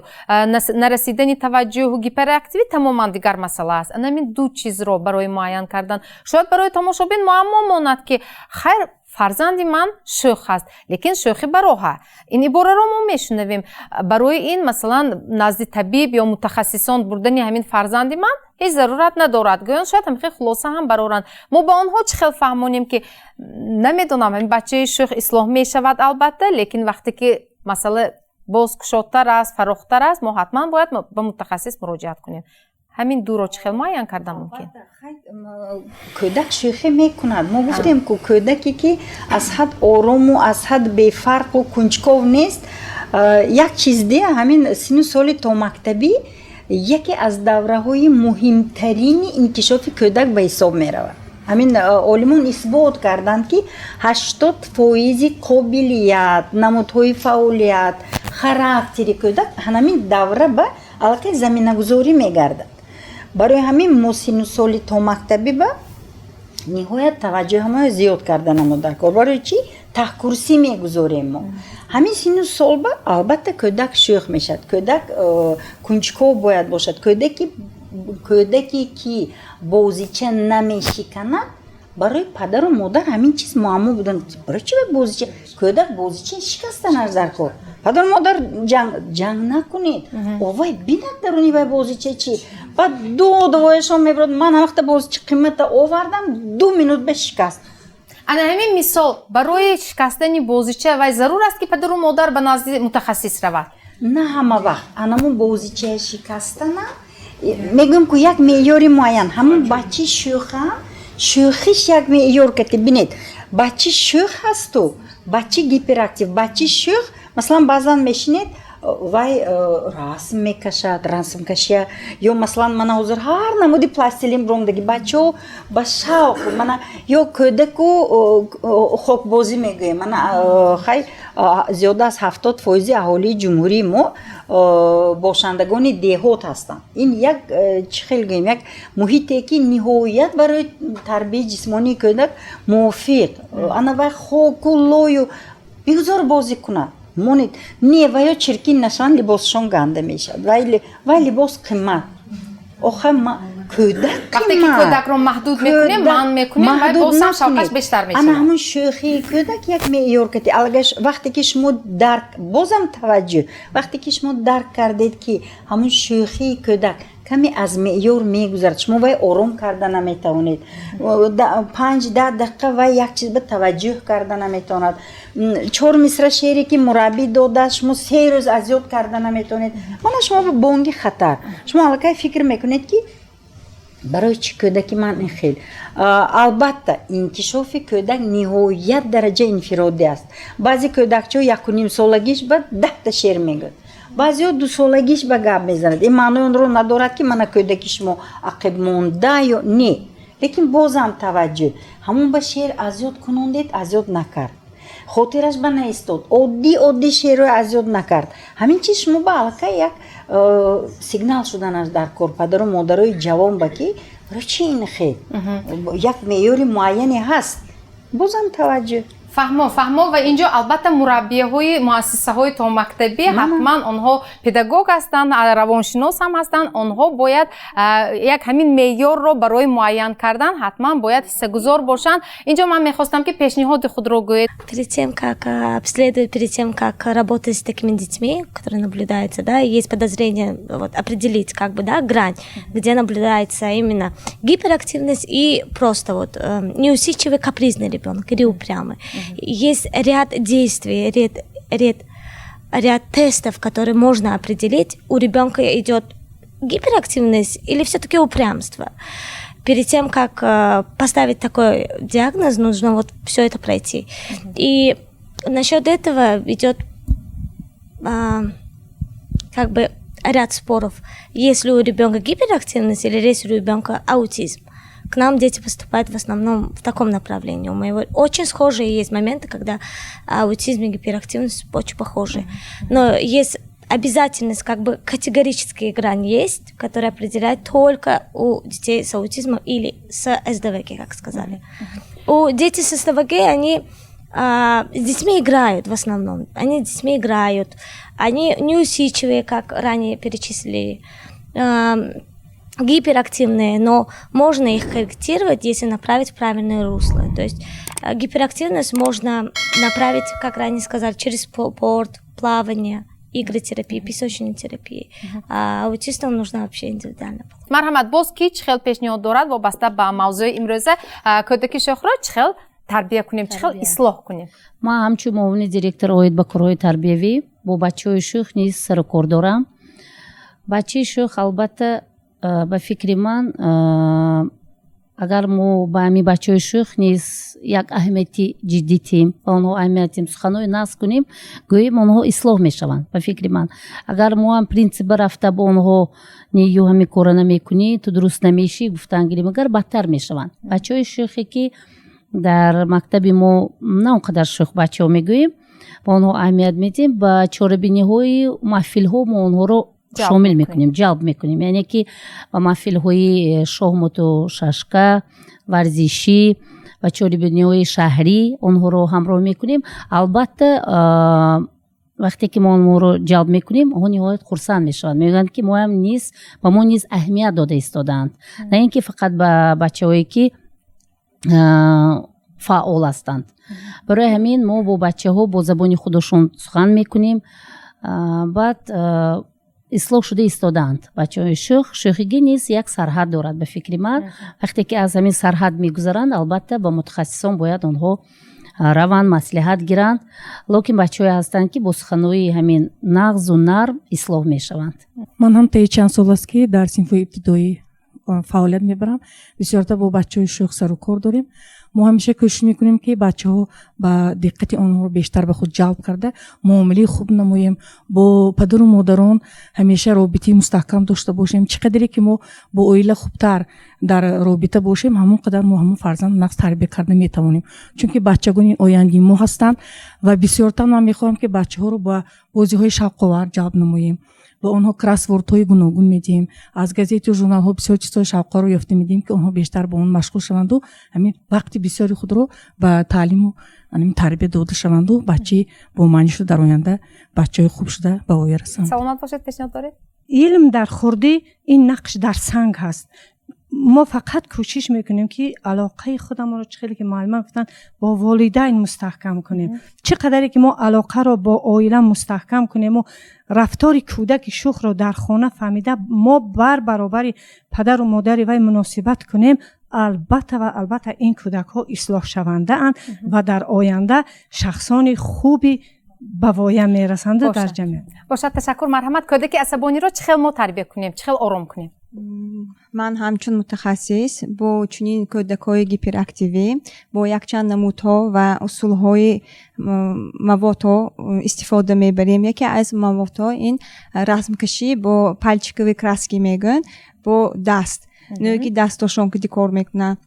нарасидани таваҷҷӯҳу гиперактивӣ тамоман дигар масъала аст. Анамин ду чизро барои муайян кардан шояд барои тамошобин муаммо монад ки хайр фарзанди ман шӯх аст, лекин шӯхи бароҳа. Ин ибораро мо мешунавем. Барои ин масалан назди табиб ё мутахассисон бурдани ҳамин фарзанди ман ҳеҷ зарурат надорад. Гӯён шояд ҳамин хел хулоса ҳам бароранд. Мо ба онҳо чӣ хел фаҳмонем ки намедонам ҳамин бачаи шӯх ислоҳ мешавад албатта, лекин вақте ки масъала боз кушодтар аст, фарохтар аст, мо ҳатман бояд ба мутахассис муроҷиат кунем. ҳамин дуро чӣ хел муайян карда мумкин? кӯдак шӯхӣ мекунад. мо гуфтем ку кӯдаке ки аз ҳад орому аз ҳад бефарқу кунҷков нест. як чиз дия ҳамин сину соли то мактабӣ яке аз давраҳои муҳимтарини инкишофи кӯдак ба ҳисоб меравад. ҳамин олимон исбот карданд ки 80% қобилият, намудҳои фаъолият, характери кӯдак ҳамин давра ба аллакай заминагузорӣ мегардад. барои ҳамин мо сину соли то мактабӣ ба ниҳоят таваҷҷӯҳаморо зиёд карда намодар кор. барои чӣ? таҳкурсӣ мегузорем мо. ҳамин сину сол ба албатта кӯдак шӯх мешавад. кӯдак кунҷков бояд бошад. кӯдаке ки бозича намешиканад барои падару модар ҳамин чиз муаммо буданд. барои чӣ бозича? кӯдак бозича шикаста назар кор. падару модар ҷанг накунед. овай бинад даруни вай бозича чӣ? баъд додвояшон мебарад. ман ҳамвақта бозича қимата овардам 2 минут ба шикаст. ана ҳамин мисол барои шикастани бозича вай зарур аст ки падару модар ба назди мутахассис равад? на ҳама вақт анаму бозичаи шикастана мегӯям ку як меъёри муайян. ҳамон бачи шӯха шӯхиш як меъёр кати бинед. бачи шӯх ҳасту бачи гиперактив бачи шӯх масалан баъзан мешинед вай расм мекашад расмкашия ё масалан мана ҳозир ҳар намуди пластилин ромдаги бачаҳо ба шавқ мана ё кӯдаку хокбозӣ мегӯем. мана хай зиёда аз 70% аҳолии ҷумҳурии мо бошандагони деҳот ҳастанд. ин як чӣ хел гӯем як муҳите ки ниҳоят барои тарбияи ҷисмонии кӯдак мувофиқ. ана вай хоку лою бигузор бозӣ кунад. монед не ва ё чиркин нашаванд либосшон ганда мешавад. вай либос қимат. охир кӯдак вақте ки кӯдакро маҳдуд мекунем манъ мекунем вай бозам шавқаш бештар мешавад. ана ҳамон шӯхии кӯдак як меъёр кати алгаш вақте ки шумо дарк бозам таваҷҷӯҳ вақте ки шумо дарк кардед ки ҳамон шӯхии кӯдак каме аз меъёр мегузарад шумо вай ором карда наметавонед. 5-10 дақиқа вай як чиз ба таваҷҷӯҳ карда наметавонад. 4 мисра шеъре ки мураббӣ додааст шумо 3 рӯз азёд карда наметавонед. мана шумо ба бонги хатар шумо аллакай фикр мекунед ки барои чӣ кӯдаки ман ин хел. албатта инкишофи кӯдак ниҳоят дараҷа инфиродӣ аст. баъзе кӯдакчаҳо 1.5 солагиш ба 10 та шеър мегӯяд. баъзеҳо дусолагиш ба гап мезанад. Ин маънои онро надорад ки мана кӯдаки шумо ақиб монда ё не. Лекин бозам таваҷҷӯҳ. Ҳамон ба шеър азёд кунондед, азёд накард. хотираш ба наистод. Оддӣ шеърҳои азёд накард. Ҳамин чиз шумо ба аллакай як сигнал шуданаш дар кор. Падару модарои ҷавон ба ки барои чӣ ин хел? Як меъёри муайяне ҳаст. Бозам таваҷҷӯҳ. фаҳмо ва инҷо албатта мураббияҳои муассисаҳои томактабӣ ҳатман онҳо педагог ҳастанд, равоншинос ҳам ҳастанд, онҳо бояд як ҳамин меъёрро барои муайян кардан ҳатман бояд ҳиссагузор бошанд. Инҷо ман мехостам ки пешниҳоди худро гӯед. Перед тем, как обследовать, перед тем, как работать с такими детьми, которые наблюдаются, да, есть подозрение вот, определить как бы, да, грань, где наблюдается именно гиперактивность и просто вот неусидчивый, капризный ребенок или упрямый. Есть ряд действий, ряд тестов, которые можно определить, у ребенка идет гиперактивность или все-таки упрямство. Перед тем, как поставить такой диагноз, нужно вот все это пройти. И насчет этого идет как бы ряд споров. Есть ли у ребенка гиперактивность или есть ли у ребенка аутизм. К нам дети поступают в основном в таком направлении. У моего очень схожие есть моменты, когда аутизм и гиперактивность очень похожи. Но есть обязательность, как бы категорические грани есть, которые определяют только у детей с аутизмом или с СДВГ, как сказали. У детей с СДВГ, они с детьми играют в основном. Они с детьми играют. Они неусидчивые, как ранее перечислили. Гиперактивные, но можно их корректировать, если направить в правильное русло. То есть гиперактивность можно направить, как ранее сказали, через спорт, плавание, игротерапии, песочной терапии. А аутистам нужна вообще индивидуально. Марҳамат, боз ки чӣ хел пешниҳод дорад вобаста ба мавзӯи имрӯза кӯдаки шӯхро чӣ хел тарбия кунем, чӣ хел ислоҳ кунем? ман ҳамчун муовини директор оид ба корҳои тарбиявӣ бо бачаҳои шӯх низ сару кор дорам. Бачаи шӯх албатта ба фикри ман агар мо ба ҳамин бачаҳои шӯх низ як аҳамияти ҷиддӣ тиҳем ба онҳо аҳамияти суханҳои нағз кунем, гӯем онҳо ислоҳ мешаванд. Ба фикри ман агар мо ҳам принсипа рафта ба онҳо ё ҳамин кора намекунӣ, ту дуруст намешӣ гуфтан гирем, агар бадтар мешаванд. Бачаҳои шӯхе ки дар мактаби мо на он қадар шӯх бачаҳо мегӯем, ба онҳо аҳамият медиҳем. Ба чорабиниҳои маҳфилҳо мо онҳоро шомил мекунем, ҷалб мекунем. Яъне ки ба маҳфилҳои шоҳмоту шашка, варзишӣ ва чорабиниҳои шаҳрӣ онҳоро ҳамроҳ мекунем. Албатта вақте ки мо онҳоро ҷалб мекунем, онҳо ниҳоят хурсанд мешаванд. мегӯянд ки мо ҳам низ ба мо низ аҳамият дода истодаанд, на ин ки фақат ба бачаҳое ки фаъол ҳастанд. барои ҳамин мо бо бачаҳо бо забони худашон сухан мекунем. баъд ислоҳ шуда истодаанд бачаҳои шӯх. шӯхигӣ низ як сарҳад дорад ба фикри ман. вақте ки аз ҳамин сарҳад мегузаранд, албатта ба мутахассисон бояд онҳо раванд, маслиҳат гиранд. лекин бачаҳое ҳастанд ки бо суханҳои ҳамин нағзу нарм ислоҳ мешаванд. ман ҳам таи чанд сол аст ки дар синфҳои ибтидоӣ фаъолият мебарам. бисёрта бо бачаҳои шӯх сару кор дорем. мо ҳамеша кӯшиш мекунем ки бачаҳо ба диққати онҳоро бештар ба худ ҷалб карда муомилаи хуб намоем. бо падару модарон ҳамеша робитаи мустаҳкам дошта бошем. чӣ қадре ки мо бо оила хубтар дар робита бошем, ҳамон қадар мо ҳамон фарзанд нағз тарбия карда метавонем. чунки бачагони ояндаи мо ҳастанд ва бисёртар ман мехоҳам ки бачаҳоро ба бозиҳои шавқовар ҷалб намоем. ба онҳо кроссвордҳои гуногун медиҳем. аз газету журналҳо бисёр чизҳои шавқоварро ёфта медиҳем ки онҳо бештар ба он машғул шаванду ҳамин вақти бисёри худро ба таълиму тарбия дода шаванду бачаи бомаънӣ шуда дар оянда бачаҳои хуб шуда ба воя расанд. саломат бошед. пешниҳод доред? илм дар хурдӣ ин нақш дар санг ҳаст. мо фақат кӯшиш мекунем ки алоқаи худамонро чӣ хеле ки маълума гуфтанд бо волидайн мустаҳкам кунем. чӣ қадаре ки мо алоқаро бо оила мустаҳкам кунему рафтори кӯдаки шӯхро дар хона фаҳмида мо бар баробари падару модари вай муносибат кунем, албатта ва албатта ин кӯдакҳо ислоҳ шавандаанд ва дар оянда шахсони хуби ба воя мерасанда дар ҷамъият. бошад, ташаккур. марҳамат. кӯдаки асабониро чӣ хел мо тарбия кунем, чӣ хел ором кунем? من همچون متخصص با چنین کودکای گیپراکتیوی با یک چند نمودها و اصولهای مواد استفاده میبریم. یکی از مواد این رسم کشی با پلچیکوی کراسکی میگن با دست نوعی دستاشون که کار میکنن.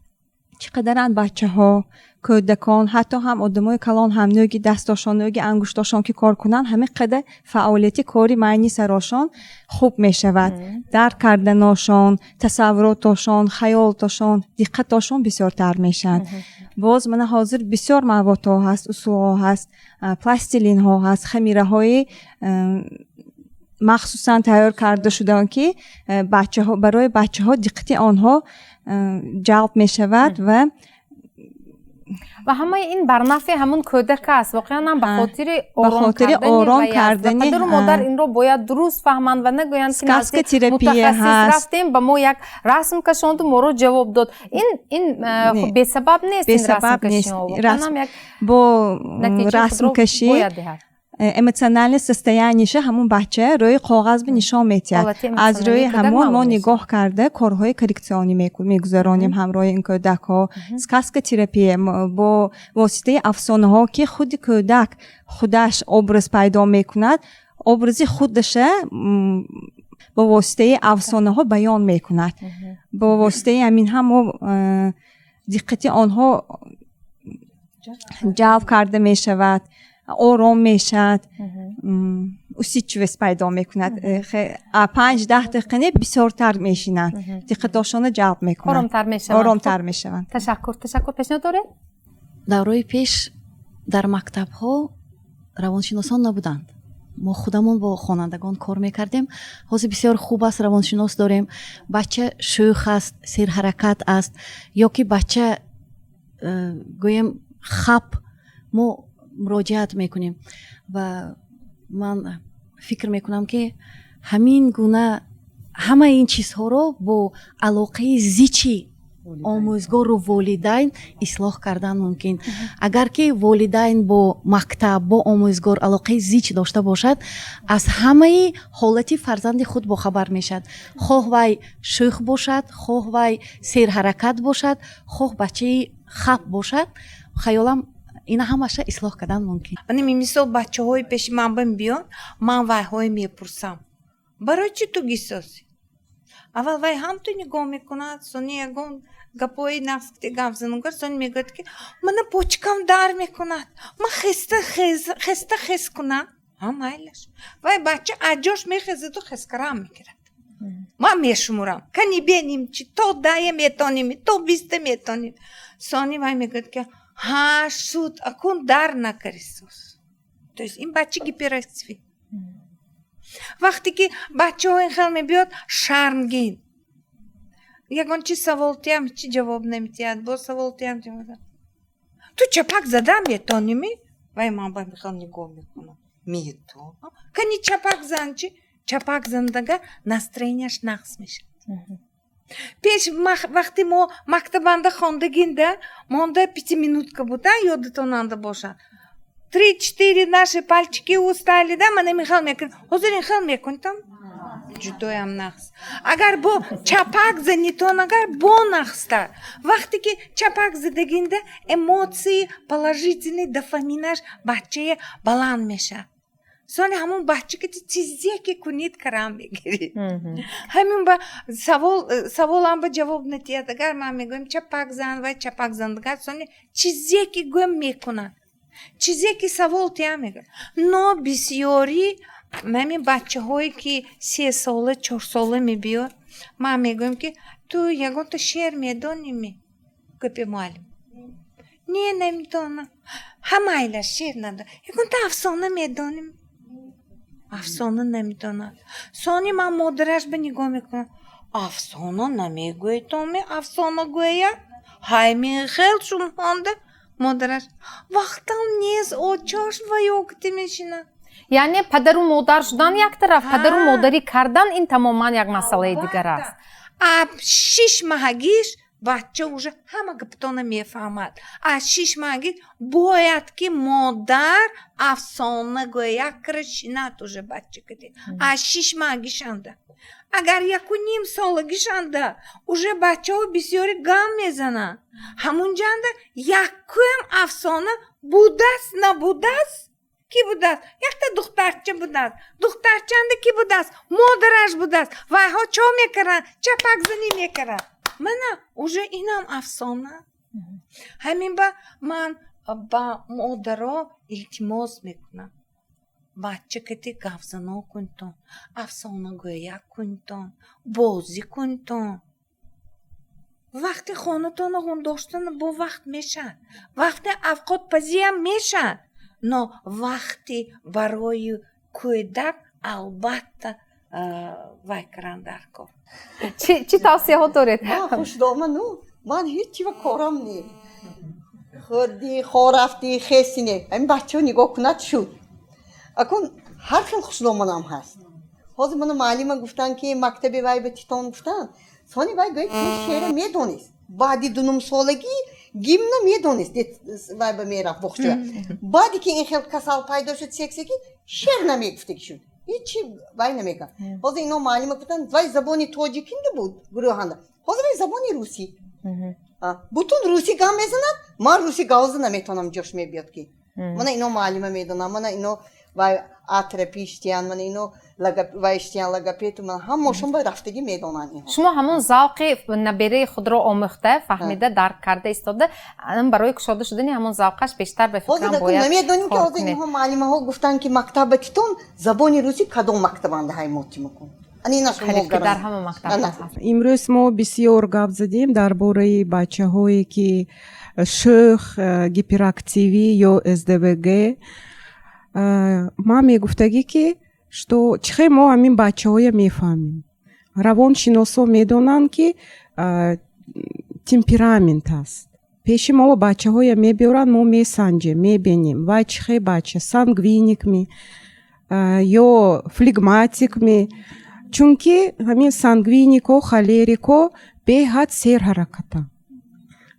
چقدرن بچه ها کودکان حتی هم آدمای کلان هم نوعی دستاشون نوعی انگشتاشون که کار کنن همه قدر فعالیتی کاری معنی سراشون خوب میشود. درک کردناشون، تصوراتشون، خیالاتشون، دقتشون بسیار تر میشن. باز من حاضر بسیار مواد ها هست، اصول ها هست، پلاستیلین ها هست، خمیره های مخصوصا تیار کرده شدن که برای بچه ها دقت آنها جلب می شود و همه این برنفع همون کودک است. واقعا هم به خاطر آرام کردن پدر و مادر این رو باید درست فهمند و نگویند که نزد متخصص رفتیم با ما یک رسم کشاند و ما رو جواب داد. این به سبب نیست. این رسم کشی با رسم کشی اموشنال состояниеش همون بچه روی کاغذ به نشان میتید. از روی همون ما نگاه کرده کارهای کرکسیونی میگذارانیم همراه این کودک ها. سکاسک تراپی با واسطه افسانه ها که خود کودک خودش ابرز پیدا میکند، ابرزی خودش با واسطه افسانه ها بیان میکند. با واسطه همین هم دقت آنها جلب کرده میشود، آرام میشد، استیچویس پیدا میکند. 5-10 دقیقه بسیارتر میشینند، دقتشان جلب میکنند، آرامتر میشوند. تشکر. پیشنهاد دارید؟ دورای پیش در مکتب ها روانشناسان نبودند. ما خودمون با خوانندگان کار میکردیم. حاضر بسیار خوب است، روانشناس داریم. بچه شوخ است، سیر حرکت است، یا که بچه گویم خب ما مراجعت میکنیم و من فکر میکنم که همین گونه همه این چیزها رو با علاقه زیچی آموزگار و والدین اصلاح کردن ممکن. اگر که والدین با مکتب با آموزگار علاقه زیچ داشته باشد، از همه حالتی فرزند خود با خبر میشد. خواه وای شوخ باشد، خواه وای سیر حرکت باشد، خواه بچه خب باشد، خیالم اینا همشه اصلاح کردن ممکن. من مثال بچه های پیش من بهم بیان، من وای های میپرسم برای چی تو گیساسی؟ اول وای هم تو نگاه میکند، سونی یگون گپای نفس که گپ زنونگر سونی میگوید که من پوچکم در میکند، من خسته خس کنم. هم ایلش وای بچه اجاش میخزد و خسکرم میکرد. من میشمورم کنی بینیم چی تو 10 میتونیم، تو 20 میتونیم. سونی وای میگوید که ها شد اکون در نکریسوس. تو این بچه گیپراکتیوی. وقتی که بچه ها این خیل میبیاد شرمگین، یکون چی سوالتیم چی جواب نمیتید، با سوالتیم تو چپک زدم میتونیمی؟ وای من با میخوام نگاه میکنم میتون کنی چپک زن چی؟ چپک زندگه настроенияш نقص میشه. پیش وقتی ما مکتبنده خوندگینده مونده 5 минутка буде, یادتوننده باشه. 3-4 наши пальчики устали, да, мене Михаил میکن. حضور خیل میکن там. جدویم نقص. اگر با چپک زنیتون اگر با نقصتر. وقتی که چپک زدگینده емоции положительный дофаминаш بچه بلند میشه. سوال همون بچه که چیزی که کنید کرم میگیری. همین با سوال هم با جواب نتید. اگر من میگویم چپک زن و چپک زندگار سوال چیزی که گویم میکنن. چیزی که سوال تیم میگن. نو بسیاری همین بچه هایی که 3 ساله 4 ساله میبیاد من میگویم که تو یکون تو شعر میدونی کپی معلم. نه نمیدونم. همه ایلا شعر نداره. یکون تو افسانه میدونیم. افسانه نمیدونم. سانی من مادرش به نگاه میکنم. افسانه نمیگوی تو می افسانه گویه. های می خیل شون هنده. مادرش وقتم نیست اوچاش و یوکتی میشینه. یعنی پدر و مادر شدن یک طرف، پدر و مادری کردن این تماما یک مسئله دیگر است. 6 ماهگیش بچه уже همه گپتونه میفهمد. از 6 ماهگی باید که مادر افسانه گویا کرشینه توشه بچه کدی. از 6 ماهگیش انده. агар 1.5 солагишанда уже бачаҳо бисёри гам мезананд. ҳамунҷанда яккӯям афсона будааст набудааст? Ки будааст? Якта духтарча будааст. Духтарчанда ки будааст? Модараш будааст. Вайҳо чо мекаранд? Чапакзанӣ мекаранд. Мана уже инам афсона. Ҳамин ба ман ба модаро илтимос мекунам. бача кати гавзано кунтон, афсонагӯя кунтон, бозӣ кунтон. вақти хонатона ғундоштана бо вақт мешад, вақти авқотпазиам мешад, но вақти барои кӯдак албатта вай каранд дар кор. Чӣ тавсияҳо доред? хушдоману ман ҳеҷ чива корам не. хӯрдӣ, хорафтӣ, хесине. Ҳамин бачаҳо нигоҳ кунад шуд. акун ҳар хел хушдоманам ҳаст. ҳозир мана муаллима гуфтанд ки мактаби вай ба титон гуфтанд. сони вай гӯяки шеъра медонист. баъди дунумсолагӣ гимна медонист. вай ба мерафт бохча. баъди ки ин хел касал пайдо шуд сексагӣ шеър намегуфтагӣ шуд. ҳеҷчи вай намекард. ҳозир ино муаллима гуфтанд вай забони тоҷикинда буд гурӯҳанда. ҳозир вай забони русӣ. бутун русӣ гам мезанад, ман русӣ гавза наметавонам ҷош мебиёд ки. мана ино муаллима медонам, мана ино вай атрапӣ иштиян, мана ино вай иштиян логопеду, мана ҳамошон ба рафтагӣ медонанд. шумо ҳамон завқи набераи худро омӯхта, фаҳмида, дарк карда истода, барои кушода шудани ҳамон завқаш бештар ба фикрам бояд намедонем ки ҳозир инҳо муаллимаҳо гуфтанд ки мактаба титон забони русӣ кадом мактабанда ҳай мотӣ мекун. имрӯз мо бисёр гап задем дар бораи бачаҳое ки шӯх, гиперактивӣ ё СДВГ. ман мегуфтагӣ ки што чихе мо ҳамин бачаҳоя мефаҳмем. равоншиносо медонанд ки темперамент аст. пеши мо бачаҳоя мебиёранд, мо месанҷем, мебинем вай чихе бача сангвиникми ё флегматикми. чунки ҳамин сангвинико, холерико беҳад серҳаракатанд.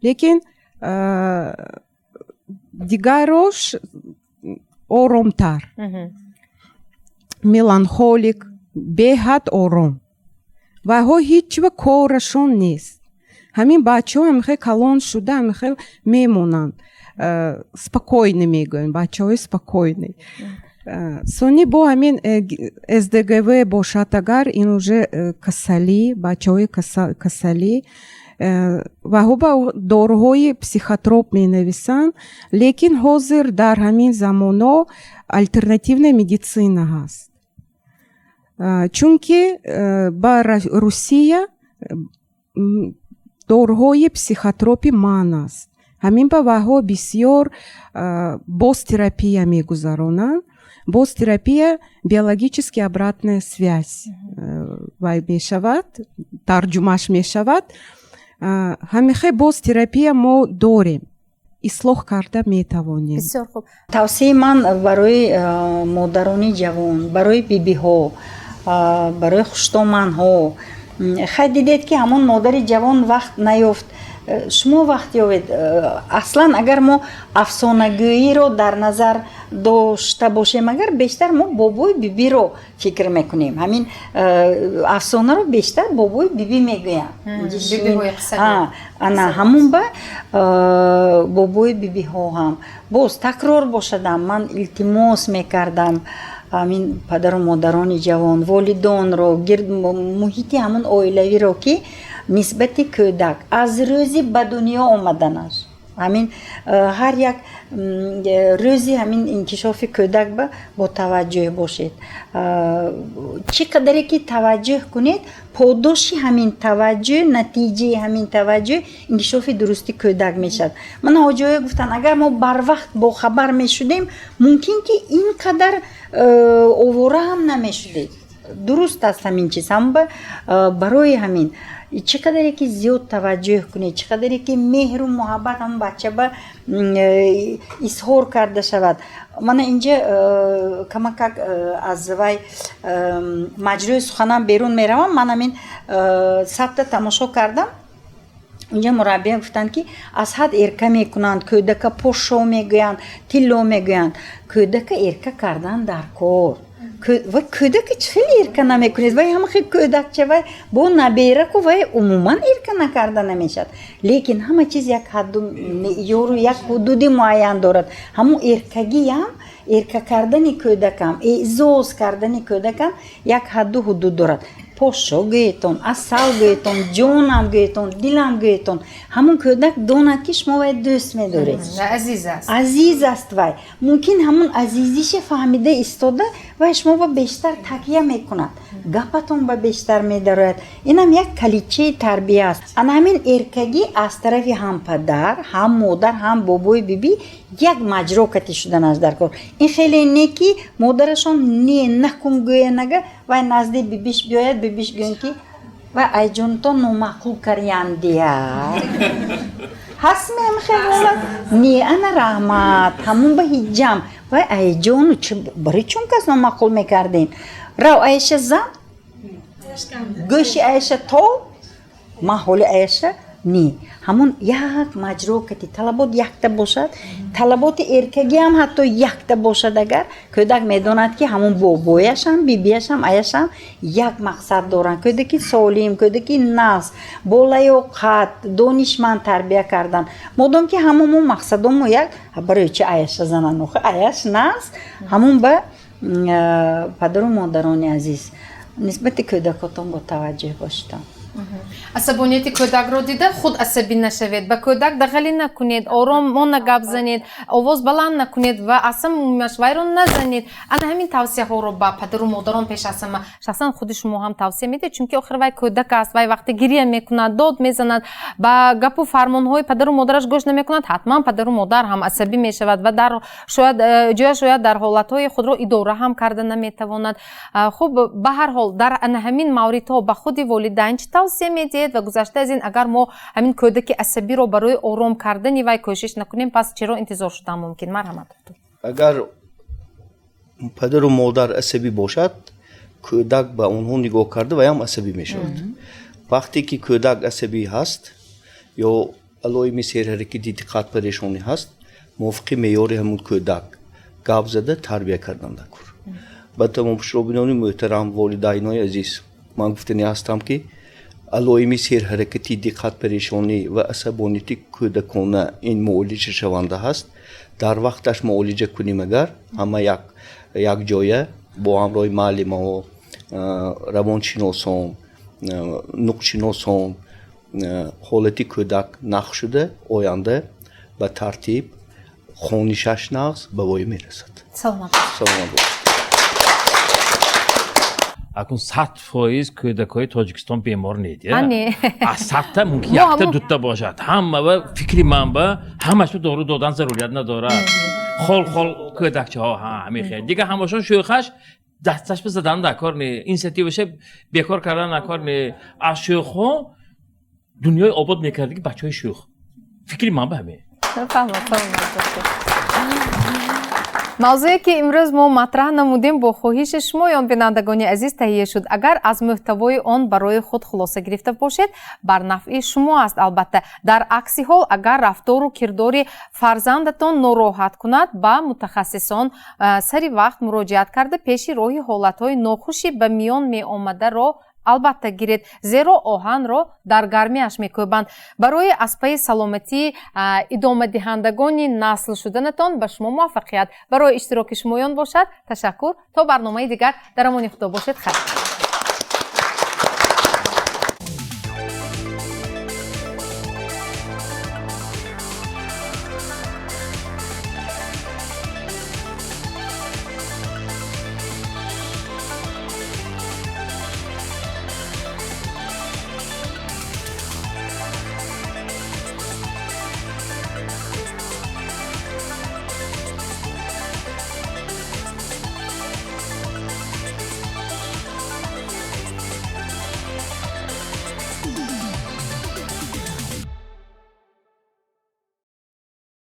лекин дигарош оромтар. меланхолик, беҳад ором. вайҳо ҳеҷ чива корашон нест. ҳамин бачаҳо ҳамихел калон шуда ҳамихел мемонанд. спокойни мегӯем, бачаҳои спокойни. сони бо ҳамин СДГВ бошад агар ин уже касалӣ, бачаҳои касалӣ ваҳо ба доруҳои психотроп менависанд, лекин ҳозир дар ҳамин замоно алтернативная медицина ҳаст. чунки ба Русия доруҳои психотропи манъ аст. ҳамин ба ваҳо бисёр бозтерапия мегузаронанд. бозтерапия биологически обратная связь вай мешавад, тарҷумаш мешавад. ҳамихе бозтерапия мо дорем, ислоҳ карда метавонем. бисёр хуб. тавсияи ман барои модарони ҷавон, барои бибиҳо, барои хуштомандҳо, хай дидед ки ҳамон модари ҷавон вақт наёфт. шумо вақт ёвед, аслан агар мо афсонагӯиро дар назар дошта бошем, агар бештар мо бобои бибиро фикр мекунем. ҳамин афсонаро бештар бобои биби мегӯянд. ана ҳамун ба бобои бибиҳо ҳам боз такрор бошадам. ман илтимос мекардам ҳамин падару модарони ҷавон, волидонро, муҳити ҳамон оилавиро ки нисбати кӯдак аз рӯзи ба дунё омаданаш, ҳамин ҳар як рӯзи ҳамин инкишофи кӯдак бо таваҷҷӯҳ бошед. чӣ қадаре ки таваҷҷӯҳ кунед, подоши ҳамин таваҷҷӯҳ, натиҷаи ҳамин таваҷҷӯҳ инкишофи дурусти кӯдак мешавад. мана ҳоҷиҳое гуфтанд агар мо барвақт бохабар мешудем, мумкин ки ин қадар овора ҳам намешудед. дуруст аст ҳамин чиз. ҳам барои ҳамин чӣ қадаре ки зиёд таваҷҷӯҳ кунед, чӣ қадаре ки меҳру муҳаббат ҳам бача ба изҳор карда шавад. мана инҷа камакак аз вай маҷрӯи суханам берун меравам. ман ҳамин сабта тамошо кардам. унҷа мураббия гуфтанд ки аз ҳад эрка мекунанд, кӯдака пошо мегӯянд, тилло мегӯянд. кӯдака эрка кардан дар кор. و کودک خیلی ارکا نمیکنید و همه خیلی کودکچه و با نبیرک و عموما ارکا نکرده نمیشد لیکن همه چیز یک حد معیار و یک حدود معین دارد همون ارکگی هم ارکا کردن کودک هم اعزاز کردن کودک هم یک حد و حدود دارد پوشو گیتون، اصل گیتون، جونم گیتون، دلم گیتون همون کودک داند که شما باید دوست می‌دارید. عزیز است. عزیز است وای. ممکن همون عزیزیش فهمیده ایستاده و شما با بیشتر تکیه میکند. گپتون با بیشتر می‌دارد. اینم یک کلیچه تربیت است. آن همین ارکگی از طرف هم پدر، هم مادر، هم بابای بیبی یک مجرا کتی شدن از در کار. این خیلی نیکی مادرشون نکن گویه نگه و نزدیک بیبیش بیاید بیبیش گوین که و ای جون تو نمخو کریندیه هست میم خیلی نی انا رحمت همون به هیجم و ای جون برای چون کس نمخو میکردین رو ایشه زن گوشی ایشه تو محول ایشه نی همون یک مجرو کتی طلبات یکتا باشد طلبات ارکگی هم حتی یکتا باشد اگر کودک میداند که همون بابایش هم بیبیش هم ایش هم یک مقصد دارن کودکی سالم کودکی ناز بالای اوقات دانشمند تربیه کردن مادام که همون مقصدمو یک برای چه ایش زنن نوخه ایش ناز همون به پدر و مادران عزیز نسبت کودکاتون با توجه باشتن عصبانیت کودک رو دیده خود عصبی نشوید. به کودک دخلی نکنید، آرام نگاب زنید، آواز بلند نکنید و اصلا مشوای رو نزنید. انا همین توصیه ها رو با پدر و مادران پیش از همه شخصا خود شما هم توصیه میده چون که آخر وای کودک است وای وقتی گریه میکند داد میزند با گپ و فرمان های پدر و مادرش گوش نمیکند حتما پدر و مادر هم عصبی میشود و در شاید در حالت های خود رو اداره هم کرده نمیتواند. خب به هر حال در همین مورد ها به خود والدین توصیه میدید و گذشته از این اگر ما همین کودک عصبی رو برای آرام کردن وای کوشش نکنیم پس چرا انتظار شدن ممکن مرحمت اگر پدر و مادر عصبی باشد کودک به اونها نگاه کرده و هم عصبی میشود وقتی که کودک عصبی هست یا علائم سرحرکتی دقت پریشانی هست موافق معیار همون کودک گپ زده تربیه کردن نکن با تمام شروبینان محترم والدینای عزیز من گفتنی هستم که علائم سرحرکتی دقت پریشانی و عصبانیت کودکانه این معالجه شونده هست در وقتش معالجه کنیم اگر همه یک جایه با همراه معلم ها روانشناسان نقشناسان حالتی کودک نقش شده آینده به ترتیب خانشش نقص به وای میرسد. سلام اكون 100% کودکای تاجیکستان بیمار نیست. از 100 تا ممکن یک تا دو تا باشد. همه و فکری منبع همش دارو دادن ضروریت نداره. خال کودکچه ها همین خیلی دیگه همشون شوخش دستش به زدن نکار نه اینسیتیوش بیکار کردن نکار نه از شوخ ها دنیای آباد میکرده که بچهای شوخ فکری منبع همه. موضوعی که امروز ما مطرح نمودیم با خواهش شما بینندگان عزیز تهیه شد. اگر از محتوای آن برای خود خلاصه گرفته باشید بر نفع شما است. البته در عکس حال اگر رفتار و کردار فرزندتان ناراحت کند با متخصصان سری وقت مراجعت کرده پیش روی حالتهای ناخوشی به میان می آمده را البته گیرید زیرا آهن را در گرمیش میکوبند. برای اسپای سلامتی ادامه دهندگان نسل شدنتان به شما موفقیت. برای اشتراک شمایان باشد تشکر. تا برنامه دیگر در امان خدا باشید. خیر.